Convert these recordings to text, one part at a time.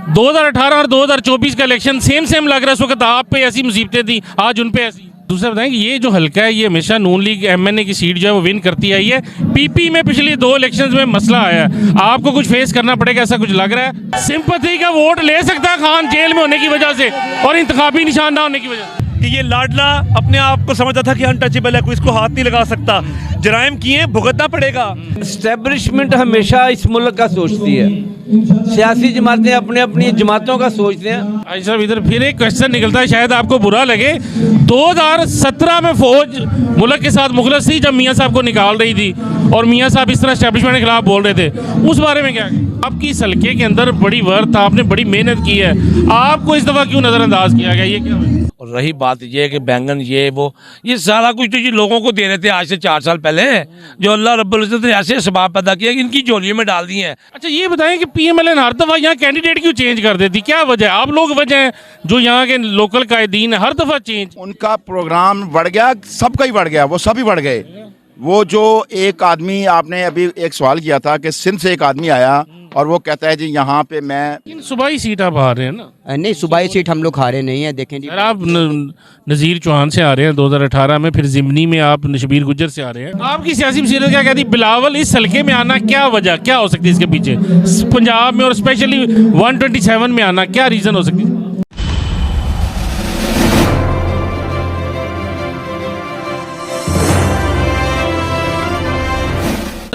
2018 और 2024 का election same लग रहा है। उस वक्त आप पे ऐसी मुसीबतें थी, आज उन पे ऐसी। दूसरा बताएं कि ये जो हल्का है ये हमेशा नून लीग एमएनए की सीट जो है वो विन करती आई है। पीपी में पिछली 2 इलेक्शंस में मसला आया है, आपको कुछ फेस करना पड़ेगा, ऐसा कुछ लग रहा है? सिंपैथी का वोट ले सकता है खान जेल में होने की वजह से और इंतखाबी निशान ना होने की वजह से? कि ये लाडला अपने आप को समझता था कि अनटचेबल है, कोई इसको हाथ नहीं लगा सकता। जराइम किए, भुगतना पड़ेगा। एस्टेब्लिशमेंट हमेशा इस मुल्क का सोचती है, सियासी जमातें अपने अपनी जमातों का सोचते हैं। भाई साहब इधर फिर एक क्वेश्चन निकलता है, शायद आपको बुरा लगे। 2017 में फौज मुल्क के साथ मुखलस थी जब मियाँ साहब को निकाल रही थी और मियाँ साहब इस तरह एस्टेब्लिशमेंट के खिलाफ बोल रहे थे, उस बारे में क्या? आपकी इस हल्के के अंदर बड़ी वर्थ, आपने बड़ी मेहनत की है, आपको इस दफ़ा क्यों नज़रअंदाज किया गया, ये क्या? और रही बात ये कि बैंगन ये सारा कुछ तो ये लोगों को दे रहे थे आज से 4 साल पहले, जो अल्लाह रब्बुल इज़्ज़त ने ऐसे सबाब पैदा किया कि इनकी झोलियों में डाल दिए हैं। अच्छा ये बताएं कि पीएमएलएन हर दफ़ा यहाँ कैंडिडेट क्यों चेंज कर देती, क्या वजह है? आप लोग वजह हैं जो यहाँ के लोकल कायदीन है, हर दफ़ा चेंज? उनका प्रोग्राम बढ़ गया, सबका ही बढ़ गया, वो सभी बढ़ गए। वो जो एक आदमी, आपने अभी एक सवाल किया था कि सिंध से एक आदमी आया और वो कहता है जी यहाँ पे मैं सूबाई सीट आप हार रहे हैं ना? नहीं, सूबाई सीट हम लोग हारे नहीं है। देखें जी, सर आप नज़ीर चौहान से आ रहे हैं 2018 में, फिर ज़िमनी में आप शबीर गुज्जर से आ रहे हैं। आपकी सियासी बसीरत क्या कहती है, बिलावल इस हल्के में आना क्या वजह, क्या हो सकती है इसके पीछे? पंजाब में और स्पेशली 127 में आना क्या रीज़न हो सकती है?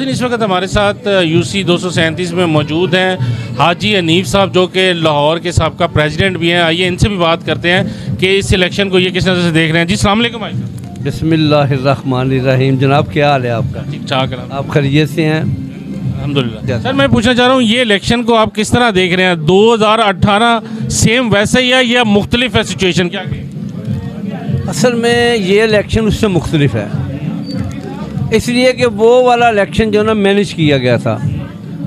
इस वक्त हमारे साथ यूसी 237 में मौजूद हैं हाजी हनीफ साहब, जो कि लाहौर के साबका प्रेसिडेंट भी हैं। आइए इनसे भी बात करते हैं कि इस इलेक्शन को ये किस नज़र से देख रहे हैं। जी अस्सलाम वालेकुम भाई। बिस्मिल्लाहिर्रहमानिर्रहीम। जनाब क्या हाल है आपका? ठीक ठाक है, आप खैरियत से हैं? अल्हम्दुलिल्लाह। सर मैं पूछना चाह रहा हूँ ये इलेक्शन को आप किस तरह देख रहे हैं? 2018 सेम वैसा ही है या मुख्तलिफ है सिचुएशन, क्या? असल में ये इलेक्शन उससे मुख्तलिफ है, इसलिए कि वो वाला इलेक्शन जो ना मैनेज किया गया था,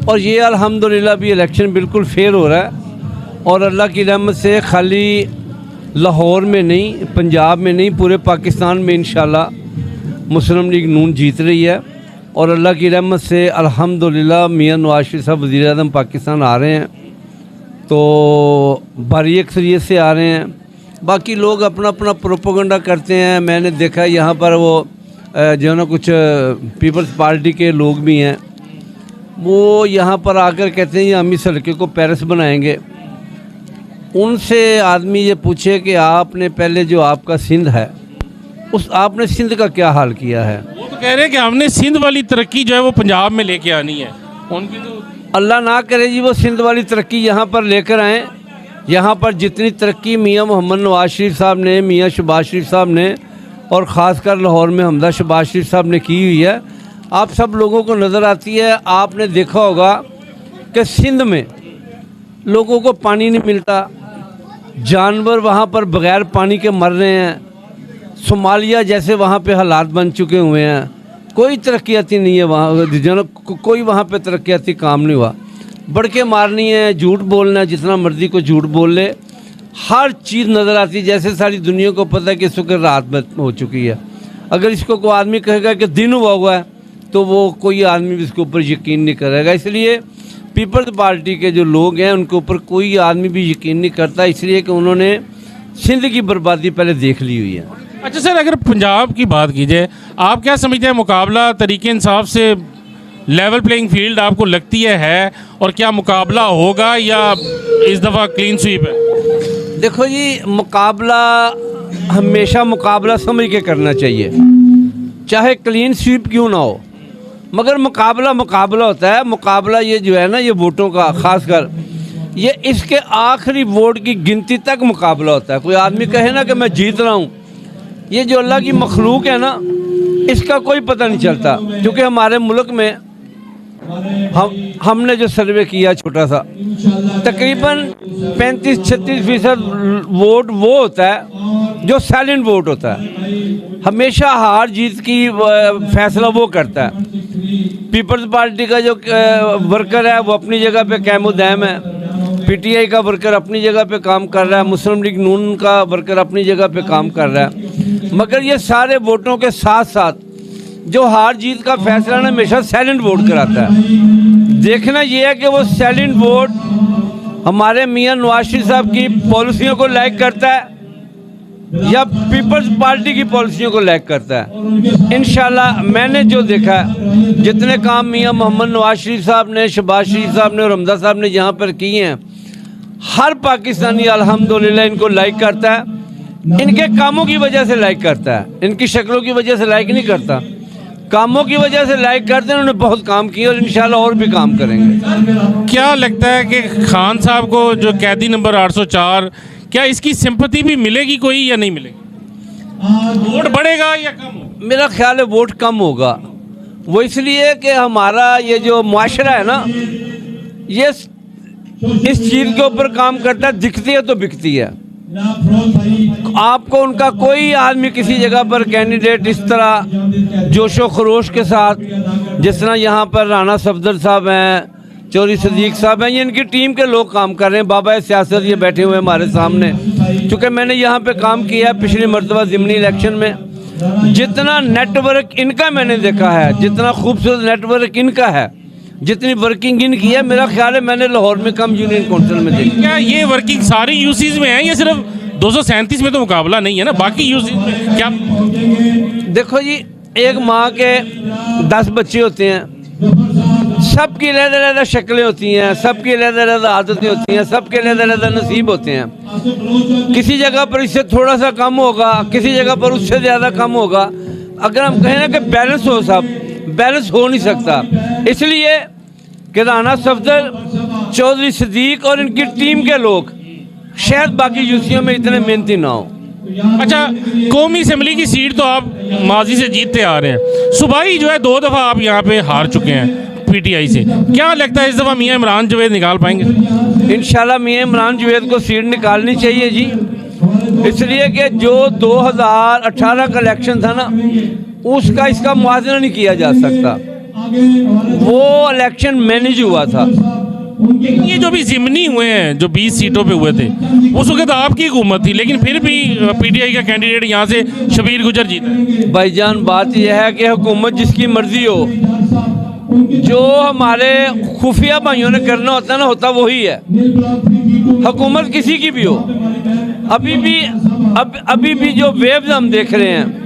और ये अल्हम्दुलिल्लाह भी इलेक्शन बिल्कुल फेयर हो रहा है। और अल्लाह की रहमत से खाली लाहौर में नहीं, पंजाब में नहीं, पूरे पाकिस्तान में इंशाल्लाह मुस्लिम लीग नून जीत रही है। और अल्लाह की रहमत से अल्हम्दुलिल्लाह मियां नवाज शरीफ साहब वज़ीर आज़म पाकिस्तान आ रहे हैं, तो भारी अक्सरियत से आ रहे हैं। बाकी लोग अपना अपना प्रोपेगेंडा करते हैं। मैंने देखा यहाँ पर वो जो ना कुछ पीपल्स पार्टी के लोग भी हैं, वो यहाँ पर आकर कहते हैं हम इस हल्के को पेरिस बनाएंगे। उनसे आदमी ये पूछे कि आपने पहले जो आपका सिंध है, उस आपने सिंध का क्या हाल किया है? वो तो कह रहे हैं कि हमने सिंध वाली तरक्की जो है वो पंजाब में लेके आनी है। उनकी तो अल्लाह ना करे जी वो सिंध वाली तरक्की यहाँ पर लेकर आएँ। यहाँ पर जितनी तरक्की मियाँ मोहम्मद नवाज शरीफ साहब ने, मियाँ शहबाज शरीफ साहब ने, और ख़ासकर लाहौर में हमदा शहबाज शरीफ साहब ने की हुई है, आप सब लोगों को नज़र आती है। आपने देखा होगा कि सिंध में लोगों को पानी नहीं मिलता, जानवर वहाँ पर बग़ैर पानी के मर रहे हैं। सोमालिया जैसे वहाँ पे हालात बन चुके हुए हैं, कोई तरक्याती नहीं है वहाँ, कोई वहाँ पे तरक्याती काम नहीं हुआ। बड़के मारनी है, झूठ बोलना है, जितना मर्ज़ी को झूठ बोल ले, हर चीज़ नज़र आती है। जैसे सारी दुनिया को पता है कि इस वक्त रात में हो चुकी है। अगर इसको कोई आदमी कहेगा कि दिन हुआ है तो वो कोई आदमी भी इसके ऊपर यकीन नहीं करेगा। इसलिए पीपल्स पार्टी के जो लोग हैं उनके ऊपर कोई आदमी भी यकीन नहीं करता, इसलिए कि उन्होंने सिंध की बर्बादी पहले देख ली हुई है। अच्छा सर, अगर पंजाब की बात की जाए, आप क्या समझते हैं, मुकाबला तरीके इंसाफ से लेवल प्लेइंग फील्ड आपको लगती है और क्या मुकाबला होगा या इस दफ़ा क्लीन स्वीप है? देखो जी, मुकाबला हमेशा मुकाबला समझ के करना चाहिए, चाहे क्लीन स्वीप क्यों ना हो, मगर मुकाबला मुकाबला होता है। मुकाबला ये जो है ना, ये वोटों का खासकर ये इसके आखिरी वोट की गिनती तक मुकाबला होता है। कोई आदमी कहे ना कि मैं जीत रहा हूँ, ये जो अल्लाह की मखलूक है ना, इसका कोई पता नहीं चलता। क्योंकि हमारे मुल्क में हमने जो सर्वे किया छोटा सा, तकरीबन 35-36% वोट वो होता है जो साइलेंट वोट होता है। हमेशा हार जीत की फैसला वो करता है। पीपल्स पार्टी का जो वर्कर है वो अपनी जगह पे कायम दायम है, पीटीआई का वर्कर अपनी जगह पे काम कर रहा है, मुस्लिम लीग नून का वर्कर अपनी जगह पे काम कर रहा है। मगर ये सारे वोटों के साथ साथ जो हार जीत का फैसला ना हमेशा साइलेंट वोट कराता है। देखना ये है कि वो साइलेंट वोट हमारे मियां नवाज शरीफ साहब की पॉलिसियों को लाइक करता है या पीपल्स पार्टी की पॉलिसियों को लाइक करता है। इंशाल्लाह मैंने जो देखा है, जितने काम मियां मोहम्मद नवाज शरीफ साहब ने, शहबाज शरीफ साहब ने और हमजा साहब ने यहाँ पर किए हैं, हर पाकिस्तानी अल्हम्दुलिल्लाह इनको लाइक करता है। इनके कामों की वजह से लाइक करता है, इनकी शक्लों की वजह से लाइक नहीं करता, कामों की वजह से लाइक करते हैं। उन्होंने बहुत काम किए और इंशाल्लाह और भी काम करेंगे। क्या लगता है कि खान साहब को जो कैदी नंबर 804, क्या इसकी सिंपैथी भी मिलेगी कोई या नहीं मिलेगी? वोट बढ़ेगा या कम? मेरा ख्याल है वोट कम होगा। वो इसलिए कि हमारा ये जो मुआशरा है ना, ये इस चीज़ के ऊपर काम करता है, दिखती है तो बिकती है। आपको उनका कोई आदमी किसी जगह पर कैंडिडेट इस तरह जोशो खरोश के साथ, जिस तरह यहाँ पर राना सफदर साहब हैं, चौधरी सदीक साहब हैं, ये इनकी टीम के लोग काम कर रहे हैं। बाबा सियासत ये बैठे हुए हमारे सामने। चूँकि मैंने यहाँ पे काम किया है पिछली मरतबा ज़िमनी इलेक्शन में, जितना नेटवर्क इनका मैंने देखा है, जितना खूबसूरत नेटवर्क इनका है, जितनी वर्किंग इनकी है, मेरा ख्याल है मैंने लाहौर में कम यूनियन काउंसिल में देखी। क्या ये वर्किंग सारी यूसीज में है या सिर्फ 237 में तो मुकाबला नहीं है ना, बाकी यूसीज में क्या? देखो जी, एक माँ के 10 बच्चे होते हैं, सबकी अलग-अलग शक्लें होती हैं, सबकी अलग-अलग आदतें होती हैं, सबके अलग-अलग नसीब होते हैं। किसी जगह पर इससे थोड़ा सा कम होगा, किसी जगह पर उससे ज़्यादा कम होगा। अगर हम कहें ना कि बैलेंस हो, सब बैलेंस हो नहीं सकता। इसलिए कि राना सफदर, चौधरी सदीक और इनकी टीम के लोग शायद बाकी यूसीओं में इतने मेहनती ना हो। अच्छा, कौमी असम्बली की सीट तो आप माजी से जीतते आ रहे हैं, सूबाई जो है 2 दफ़ा आप यहाँ पे हार चुके हैं पीटीआई से। क्या लगता है इस दफ़ा मियाँ इमरान जवेद निकाल पाएंगे? इंशाल्लाह मियाँ इमरान जवेद को सीट निकालनी चाहिए जी, इसलिए कि जो 2018 का इलेक्शन था ना, उसका इसका मुआवजा नहीं किया जा सकता। वो इलेक्शन मैनेज हुआ था। ये जो भी ज़िमनी हुए हैं, जो 20 सीटों पे हुए थे, उस वक्त आपकी हुकूमत थी, लेकिन फिर भी पीटीआई का कैंडिडेट यहाँ से शबीर गुजर जीता है। भाईजान, बात यह है कि हुकूमत जिसकी मर्जी हो, जो हमारे खुफिया भाइयों ने करना होता है ना, होता वही है। हुकूमत किसी की भी हो, अभी भी जो वेव्स हम देख रहे हैं,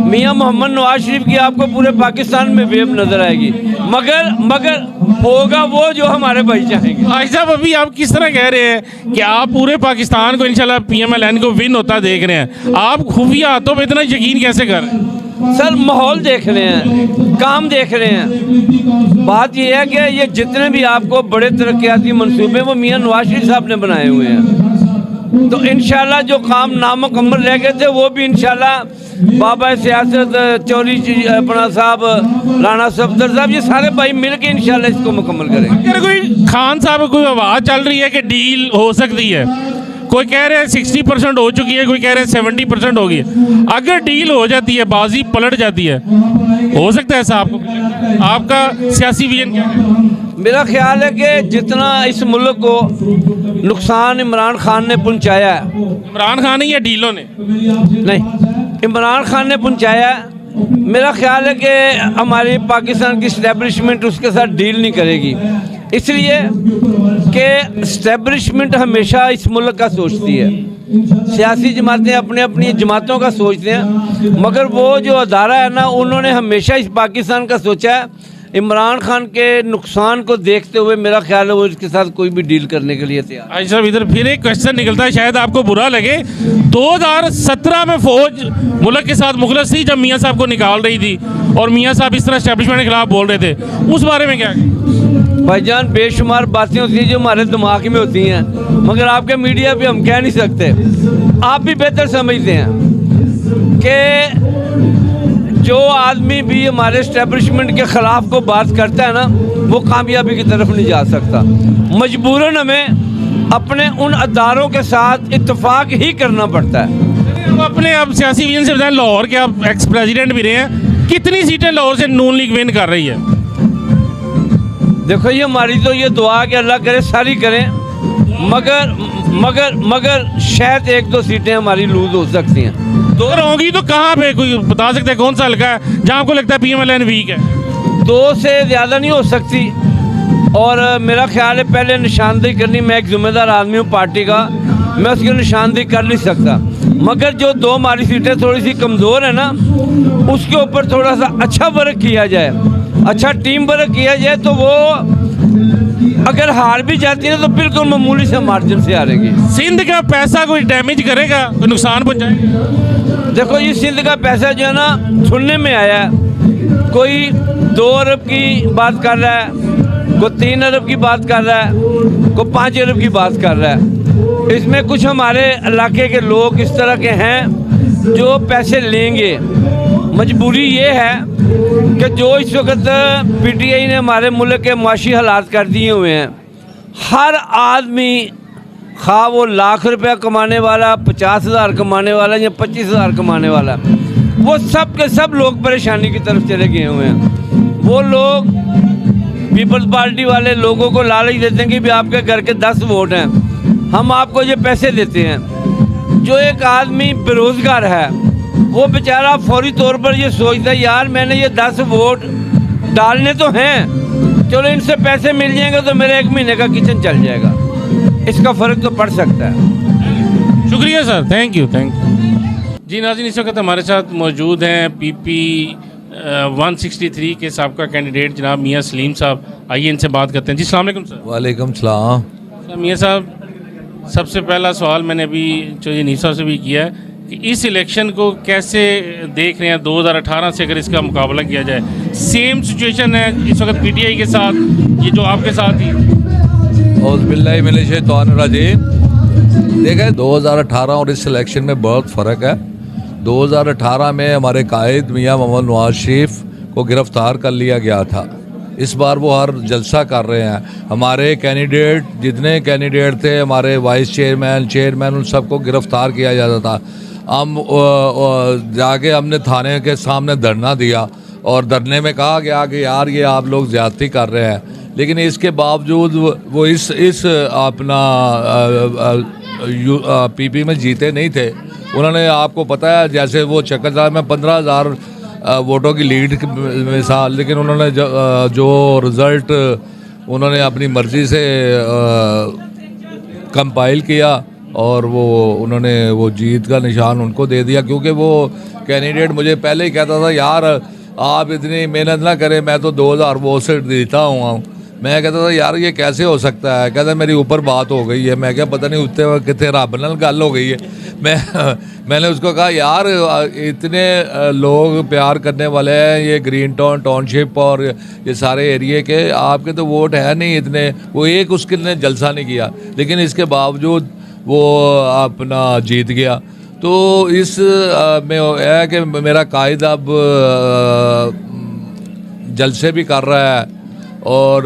मियां मोहम्मद नवाज शरीफ की आपको पूरे पाकिस्तान में वेव नजर आएगी, मगर होगा वो जो हमारे भाई चाहेंगे। भाई साहब, अभी आप किस तरह कह रहे हैं कि आप पूरे पाकिस्तान को इंशाल्लाह पीएमएलएन को विन होता देख रहे हैं, आप खुफिया हाथों पर इतना यकीन कैसे कर रहे हैं? सर, माहौल देख रहे हैं, काम देख रहे हैं। बात यह है कि ये जितने भी आपको बड़े तरक्याती मंसूबे वो मियां नवाज शरीफ साहब ने बनाए हुए हैं, तो इंशाल्लाह जो काम नामुकम्मल रह गए थे वो भी इंशाल्लाह बाबा सियासत, चौधरी अपना साहब, राना सफदर साहब, ये सारे भाई मिल के इंशाल्लाह इसको मुकम्मल करेंगे। अगर कोई खान साहब कोई आवाज़ चल रही है कि डील हो सकती है, कोई कह रहे हैं 60% हो चुकी है, कोई कह रहे हैं 70% होगी, अगर डील हो जाती है, बाजी पलट जाती है, हो सकता है ऐसा? आपका सियासी विजन क्या है? मेरा ख्याल है कि जितना इस मुल्क को नुकसान इमरान खान ने पहुंचाया है, इमरान खान ने या डीलों ने? नहीं, इमरान खान ने पहुंचाया है, मेरा ख्याल है कि हमारी पाकिस्तान की इस्टेब्लिशमेंट उसके साथ डील नहीं करेगी, इसलिए कि इस्टेब्लिशमेंट हमेशा इस मुल्क का सोचती है। सियासी जमातें अपने अपनी जमातों का सोचते हैं, मगर वो जो अदारा है ना, उन्होंने हमेशा इस पाकिस्तान का सोचा है। इमरान खान के नुकसान को देखते हुए मेरा ख्याल है वो इसके साथ कोई भी डील करने के लिए तैयार। भाई साहब, इधर फिर एक क्वेश्चन निकलता है, शायद आपको बुरा लगे। 2017 में फौज मुल्क के साथ मुखलस थी जब मियाँ साहब को निकाल रही थी, और मियाँ साहब इस तरह एस्टेब्लिशमेंट के खिलाफ बोल रहे थे, उस बारे में क्या? भाईजान, बेशुमार बातें होती हैं जो हमारे दिमाग में होती हैं, मगर आपके मीडिया पे हम कह नहीं सकते। आप भी बेहतर समझते हैं कि जो आदमी भी हमारे इस्टेब्लिशमेंट के ख़िलाफ़ को बात करता है ना, वो कामयाबी की तरफ नहीं जा सकता। मजबूरन हमें अपने उन अदारों के साथ इत्तेफाक ही करना पड़ता है। अब अपने आप सियासी विजन से बताएं, लाहौर के आप एक्स प्रेसिडेंट भी रहे हैं, कितनी सीटें लाहौर से नून लीग विन कर रही है? देखो, ये हमारी तो ये दुआ कि अल्लाह करे सारी करें, मगर शायद 1-2 सीटें हमारी लूज हो सकती हैं। तो अगर होंगी तो कहाँ पे, कोई बता सकते हैं कौन सा हल्का है जहाँ आपको लगता है पीएमएलएन वीक है? 2 से ज़्यादा नहीं हो सकती, और मेरा ख्याल है पहले निशानदेही करनी, मैं एक जिम्मेदार आदमी हूँ पार्टी का, मैं उसकी निशानदेही कर नहीं सकता, मगर जो 2 हमारी सीटें थोड़ी सी कमज़ोर है ना, उसके ऊपर थोड़ा सा अच्छा वर्क किया जाए, अच्छा टीम वर्क किया जाए, तो वो अगर हार भी जाती है तो बिल्कुल मामूली से मार्जिन से हारेगी। सिंध का पैसा कोई डैमेज करेगा, कोई नुकसान पहुंचाएगा? देखो ये सिंध का पैसा जो है ना, सुनने में आया है, कोई 2 अरब की बात कर रहा है, कोई 3 अरब की बात कर रहा है, कोई 5 अरब की बात कर रहा है। इसमें कुछ हमारे इलाके के लोग इस तरह के हैं जो पैसे लेंगे। मजबूरी ये है कि जो इस वक्त पीटीआई ने हमारे मुल्क के माशी हालात कर दिए हुए हैं, हर आदमी खा वो लाख रुपया कमाने वाला, 50,000 कमाने वाला या 25,000 कमाने वाला, वो सब के सब लोग परेशानी की तरफ चले गए हुए हैं। वो लोग पीपल्स पार्टी वाले लोगों को लालच देते हैं कि भी आपके घर के 10 वोट हैं, हम आपको ये पैसे देते हैं। जो एक आदमी बेरोज़गार है, वो बेचारा फौरी तौर पर ये सोचता है यार मैंने ये 10 वोट डालने तो हैं, चलो इनसे पैसे मिल जाएंगे तो मेरे 1 महीने का किचन चल जाएगा। इसका फ़र्क तो पड़ सकता है। शुक्रिया sir, thank you, thank you. जी नाज़रीन, इस वक्त हमारे साथ मौजूद हैं PP 163 के साबका कैंडिडेट जनाब मियाँ सलीम साहब। आइए इनसे बात करते हैं। जी अस्सलाम वालेकुम सर। वालेकुम सलाम। सर मियाँ साहब, सबसे पहला सवाल मैंने अभी चौधरी हनीफ साहब से भी किया है कि इस इलेक्शन को कैसे देख रहे हैं 2018 से, अगर इसका मुकाबला किया जाए? सेम सिचुएशन है इस वक्त PTI के साथ, ये जो आपके साथ ही। औज़ुबिल्लाहि मिनश शैतानिर रजीम। देखें 2018 और इस इलेक्शन में बहुत फ़र्क है। 2018 में हमारे कायद मियाँ मोहम्मद नवाज शरीफ को गिरफ़्तार कर लिया गया था। इस बार वो हर जलसा कर रहे हैं। हमारे कैंडिडेट, जितने कैंडिडेट थे, हमारे वाइस चेयरमैन, उन सबको गिरफ़्तार किया जाता था। हम जाके हमने थाने के सामने धरना दिया और धरने में कहा गया कि यार ये आप लोग ज़्यादती कर रहे हैं, लेकिन इसके बावजूद वो इस अपना PP में जीते नहीं थे। उन्होंने, आपको पता है, जैसे वो चक्करदार में 15,000 वोटों की लीड मिसाल, लेकिन उन्होंने जो रिज़ल्ट उन्होंने अपनी मर्ज़ी से कंपाइल किया और उन्होंने वो जीत का निशान उनको दे दिया। क्योंकि वो कैंडिडेट मुझे पहले ही कहता था यार आप इतनी मेहनत ना करें, मैं तो 2,000 वोट से जीता हुआ हूँ। मैं कहता था यार ये कैसे हो सकता है? कहता मेरी ऊपर बात हो गई है। मैं क्या पता नहीं उत्ते कितने रब नाल गल हो गई है। मैंने उसको कहा यार इतने लोग प्यार करने वाले हैं ये ग्रीन टाउनशिप और ये सारे एरिए के, आपके तो वोट है नहीं इतने। वो एक उसके ने जलसा नहीं किया, लेकिन इसके बावजूद वो अपना जीत गया। तो इस में है कि मेरा कायद अब जलसे भी कर रहा है और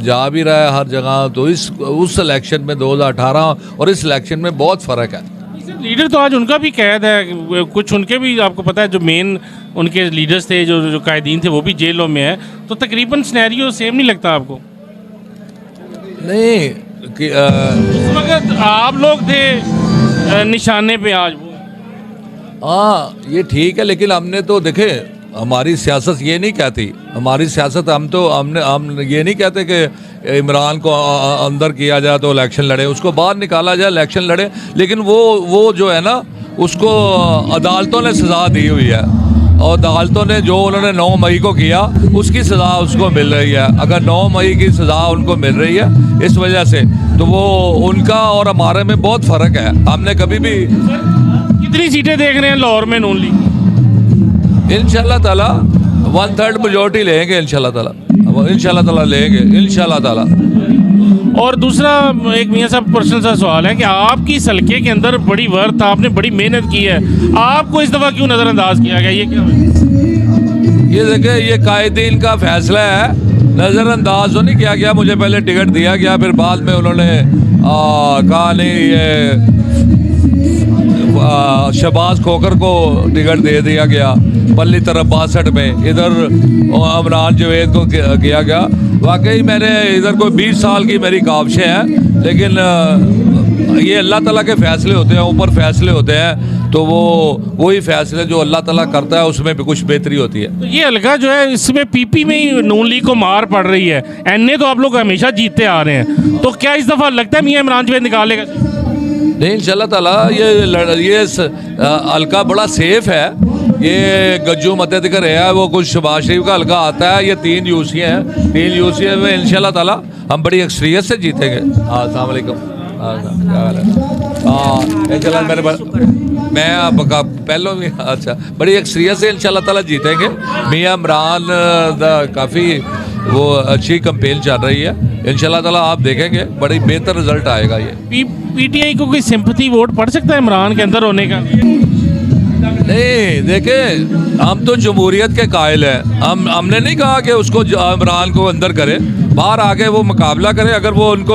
जा भी रहा है हर जगह। तो उस इलेक्शन में 2018 और इस इलेक्शन में बहुत फ़र्क है। लीडर तो आज उनका भी कैद है, कुछ उनके भी आपको पता है जो मेन उनके लीडर्स थे, जो कायदीन थे, वो भी जेलों में है। तो तकरीबन सिनेरियो सेम नहीं लगता आपको? नहीं कि उस वक्त आप लोग थे निशाने पे, आज वो। हाँ ये ठीक है, लेकिन हमने तो देखे हमारी सियासत ये नहीं कहती। हमारी सियासत हम ये नहीं कहते कि इमरान को अंदर किया जाए तो इलेक्शन लड़े, उसको बाहर निकाला जाए इलेक्शन लड़े। लेकिन वो जो है ना, उसको अदालतों ने सज़ा दी हुई है और अदालतों ने जो उन्होंने 9 मई को किया उसकी सज़ा उसको मिल रही है। अगर 9 मई की सज़ा उनको मिल रही है इस वजह से, तो वो उनका और हमारे में बहुत फ़र्क है। हमने कभी भी कितनी सीटें देख रहे हैं लाहौर में नून लीग? इंशाल्लाह ताला 1/3 मेजॉरिटी लेंगे इंशाल्लाह ताला लेंगे इंशाल्लाह ताला। और दूसरा एक मियाँ साहब पर्सनल सा सवाल है कि आपकी इस हल्के के अंदर बड़ी वर्थ, आपने बड़ी मेहनत की है, आपको इस दफ़ा क्यों नज़रअंदाज किया गया? ये क्या है? ये देखिए, ये कायदीन का फैसला है। नज़रअंदाज तो नहीं किया गया, मुझे पहले टिकट दिया गया, फिर बाद में उन्होंने कहा नहीं ये शहबाज खोकर को टिकट दे दिया गया पल्ली तरफ 62 में, इधर अमरान जवेद को किया गया। वाकई मैंने इधर कोई 20 साल की मेरी काविशें हैं, लेकिन ये अल्लाह ताला के फैसले होते हैं, ऊपर फैसले होते हैं, तो वो वही फैसले जो अल्लाह ताला करता है उसमें भी कुछ बेहतरी होती है। तो ये हल्का जो है इसमें पीपी में ही नून लीग को मार पड़ रही है, एनए तो आप लोग हमेशा जीतते आ रहे हैं, तो क्या इस दफ़ा लगता है मियां इमरान जो निकालेगा? नहीं, इंशाल्लाह ताला ये हल्का बड़ा सेफ है। ये गज्जू मतदिकर है, वो कुछ शहबाज शरीफ का हल्का आता है, ये 3 यूसी हैं, 3 यूसी में इंशाल्लाह ताला हम बड़ी अक्सरियत से जीतेंगे। हाँ, अस्सलाम वालेकुम। हाँ, क्या हाल है? हाँ, इंशाल्लाह मेरे मैं आपका पहले भी अच्छा बड़ी अक्सरियत से इंशाल्लाह ताला जीतेंगे। मियां इमरान काफ़ी वो अच्छी कैंपेन चल रही है, इंशाल्लाह ताला आप देखेंगे बड़ी बेहतर रिजल्ट आएगा। ये पीटीआई को कोई सिंपैथी वोट पड़ सकता है इमरान के अंदर होने का? नहीं, देखें हम तो जमहूरियत के कायल हैं, हमने नहीं कहा कि उसको इमरान को अंदर करे, बाहर आके वो मुकाबला करे। अगर वो उनको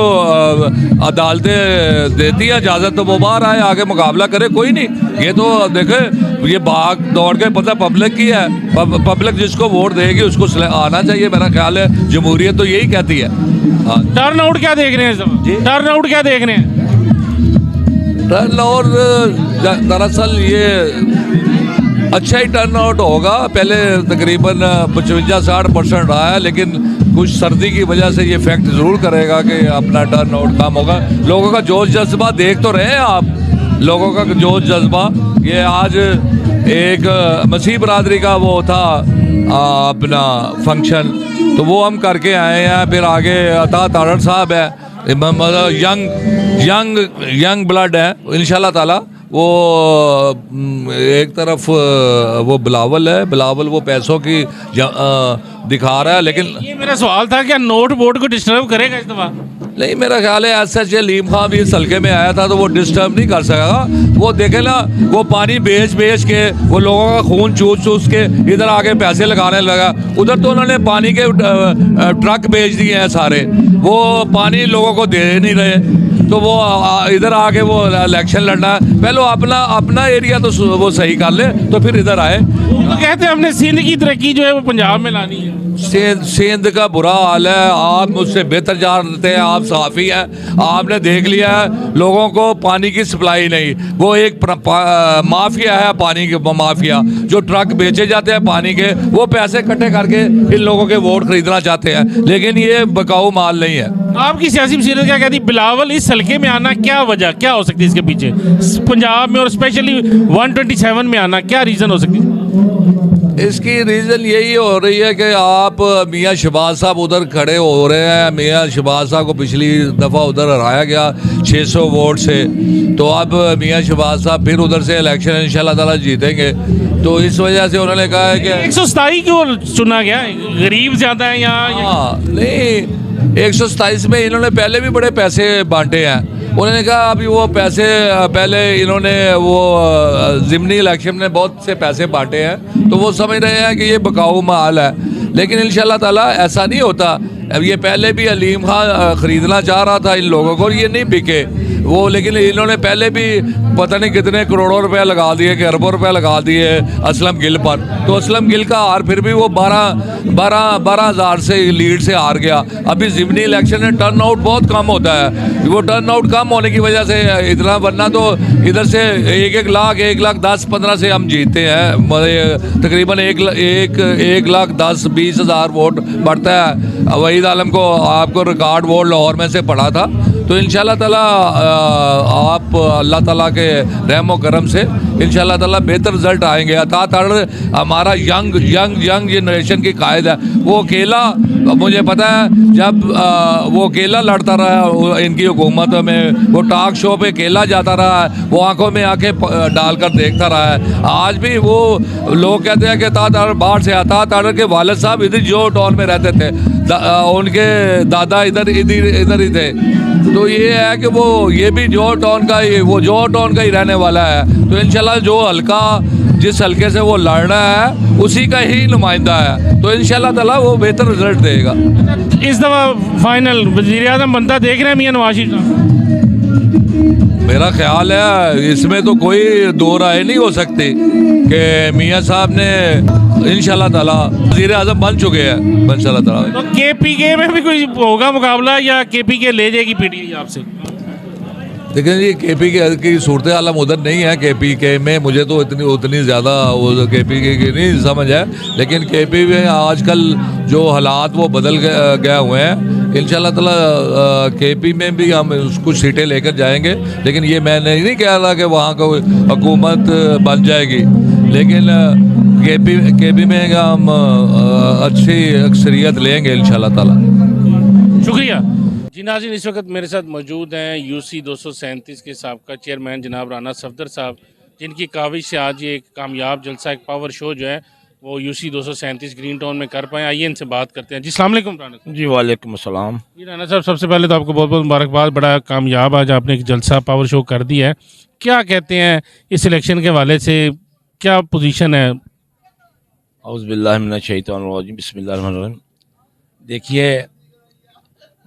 अदालतें देती है इजाज़त तो वो बाहर आए, आके मुकाबला करे, कोई नहीं। ये तो देखें ये भाग दौड़ के पता पब्लिक की है, पब्लिक जिसको वोट देगी उसको आना चाहिए, मेरा ख्याल है जमहूरियत तो यही कहती है। हाँ, टर्न आउट क्या देख रहे हैं? टर्न आउट क्या देख रहे हैं? टर्न आउट दरअसल ये अच्छा ही टर्न आउट होगा। पहले तकरीबन 55-60% रहा है, लेकिन कुछ सर्दी की वजह से ये इफेक्ट ज़रूर करेगा कि अपना टर्न आउट कम होगा। लोगों का जोश जज्बा देख तो रहे हैं आप, लोगों का जोश जज्बा। ये आज एक मसीह बरादरी का वो था अपना फंक्शन, तो वो हम करके आए हैं। फिर आगे अता तारड़ साहब है, यंग ब्लड है इंशाल्लाह ताला। वो एक तरफ वो बिलावल है, बिलावल वो पैसों की दिखा रहा है, लेकिन ये मेरा सवाल था क्या नोट बोर्ड को डिस्टर्ब करेगा इस दफ़ा? नहीं, मेरा ख्याल है ऐसा अलीम खान भी इस हल्के में आया था तो वो डिस्टर्ब नहीं कर सकेगा। वो देखे ना, वो पानी बेच के वो लोगों का खून चूस के इधर आके पैसे लगाने लगा। उधर तो उन्होंने पानी के ट्रक बेच दिए हैं सारे, वो पानी लोगों को दे नहीं रहे, तो वो इधर आके वो इलेक्शन लड़ना है। पहले अपना एरिया तो वो सही कर ले तो फिर इधर आए। तो कहते हैं हमने सिंध की तरक्की जो है वो पंजाब में लानी है। सिंध का बुरा हाल है, आप मुझसे बेहतर जानते हैं, आप सहाफ़ी हैं, आपने देख लिया है लोगों को पानी की सप्लाई नहीं। वो एक माफिया है, पानी के माफिया, जो ट्रक बेचे जाते हैं पानी के, वो पैसे इकट्ठे करके इन लोगों के वोट खरीदना चाहते हैं, लेकिन ये बिकाऊ माल नहीं है। आपकी सियासी बसीरत क्या कहती है? बिलावल इस हल्के में आना क्या वजह क्या हो सकती है इसके पीछे, पंजाब में और स्पेशली 127 में आना क्या रीज़न हो सकती है? इसकी रीज़न यही हो रही है कि आप मियां शहबाज साहब उधर खड़े हो रहे हैं। मियां शहबाज साहब को पिछली दफ़ा उधर हराया गया 600 वोट से, तो अब मियां शहबाज साहब फिर उधर से इलेक्शन इंशाल्लाह ताला जीतेंगे। तो इस वजह से उन्होंने कहा है कि 127 क्यों चुना गया? गरीब ज़्यादा है यहाँ? हाँ, नहीं, 127 में इन्होंने पहले भी बड़े पैसे बांटे हैं। उन्होंने कहा अभी वो पैसे पहले इन्होंने वो ज़िमनी इलेक्शन में बहुत से पैसे बांटे हैं, तो वो समझ रहे हैं कि ये बिकाऊ माल है, लेकिन इंशाल्लाह ताला ऐसा नहीं होता। अब ये पहले भी अलीम खान ख़रीदना चाह रहा था इन लोगों को, ये नहीं बिके वो, लेकिन इन्होंने पहले भी पता नहीं कितने करोड़ों रुपए लगा दिए कि अरबों रुपए लगा दिए असलम गिल पर। तो असलम गिल का हार फिर भी वो 12,000 से लीड से हार गया। अभी ज़िमनी इलेक्शन में टर्न आउट बहुत कम होता है, वो टर्न आउट कम होने की वजह से इतना, वरना तो इधर से 1 लाख 10-15 से हम जीतते हैं, तकरीबन 1,10,20 हज़ार वोट बढ़ता है। वहीद आलम को आपको रिकॉर्ड वोट लाहौर में से पड़ा था। तो इंशाल्लाह ताला आप अल्लाह ताला के रहम व करम से इंशाल्लाह ताला बेहतर रिजल्ट आएंगे। अता तारड़ हमारा यंग जनरेशन की कायद है। वो अकेला, मुझे पता है जब वो अकेला लड़ता रहा इनकी हुकूमत में, वो टॉक शो पे अकेला जाता रहा, वो आंखों में आंखें डालकर देखता रहा है। आज भी वो लोग कहते हैं कि अता तारड़ बाहर से, अता तारड़ के वालिद साहब इधर जो टाउन में रहते थे, उनके दादा इधर ही थे। तो ये है कि वो ये भी जो टाउन का ही, वो जो टाउन का ही रहने वाला है। तो इंशाल्लाह जो हल्का, जिस हल्के से वो लड़ रहा है उसी का ही नुमाइंदा है, तो इंशाल्लाह ताला वो बेहतर रिजल्ट देगा। इस दफ़ा फाइनल वज़ीर आज़म बनता देख रहे हैं मियां नवाज शरीफ साहब? मेरा ख्याल है इसमें तो कोई दो राय नहीं हो सकती कि मियां साहब ने इंशाल्लाह ताला वज़ीर आज़म बन चुके हैं इंशाल्लाह ताला। तो KPK में भी कोई होगा मुकाबला या KPK ले जाएगी PTI आपसे? देखिए जी केपी की सूरत हाल हम उधर नहीं है, केपी के में मुझे तो उतनी ज़्यादा वो केपी की नहीं समझ है, लेकिन केपी में आजकल जो हालात वो बदल गए हुए हैं। इंशाल्लाह ताला केपी में भी हम कुछ सीटें लेकर जाएंगे, लेकिन ये मैं नहीं कह रहा कि वहाँ को हुकूमत बन जाएगी, लेकिन केपी में हम अच्छी अक्सरियत लेंगे इंशाल्लाह ताला। शुक्रिया जी। नाज़रीन, इस वक्त मेरे साथ मौजूद हैं यूसी 237 के साबका चेयरमैन जनाब राना सफदर साहब, जिनकी काविश से आज ये एक कामयाब जलसा, एक पावर शो जो है वो यूसी 237 ग्रीन टाउन में कर पाए। आइए इनसे बात करते हैं। जी अस्सलाम वालेकुम राना साहब। जी वालेकुम अस्सलाम। जी राना साहब, सबसे पहले तो आपको बहुत बहुत मुबारकबाद, बड़ा कामयाब आज आपने एक जलसा पावर शो कर दिया है। क्या कहते हैं इस इलेक्शन के हवाले से, क्या पोजीशन है? औज़ु बिल्लाहि मिनश शैतानिर रजीम, बिस्मिल्लाहिर रहमानिर रहीम। देखिए,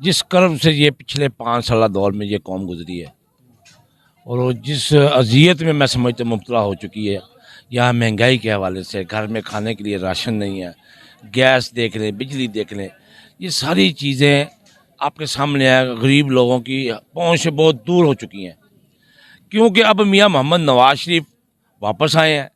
जिस कर्म से ये पिछले 5 साल दौर में ये कौम गुजरी है और वो जिस अजियत में मैं समझता मुब्तला हो चुकी है, यहाँ महंगाई के हवाले से घर में खाने के लिए राशन नहीं है, गैस देख लें, बिजली देख लें, ये सारी चीज़ें आपके सामने है। गरीब लोगों की पहुँच से बहुत दूर हो चुकी हैं, क्योंकि अब मियाँ मोहम्मद नवाज शरीफ वापस आए हैं।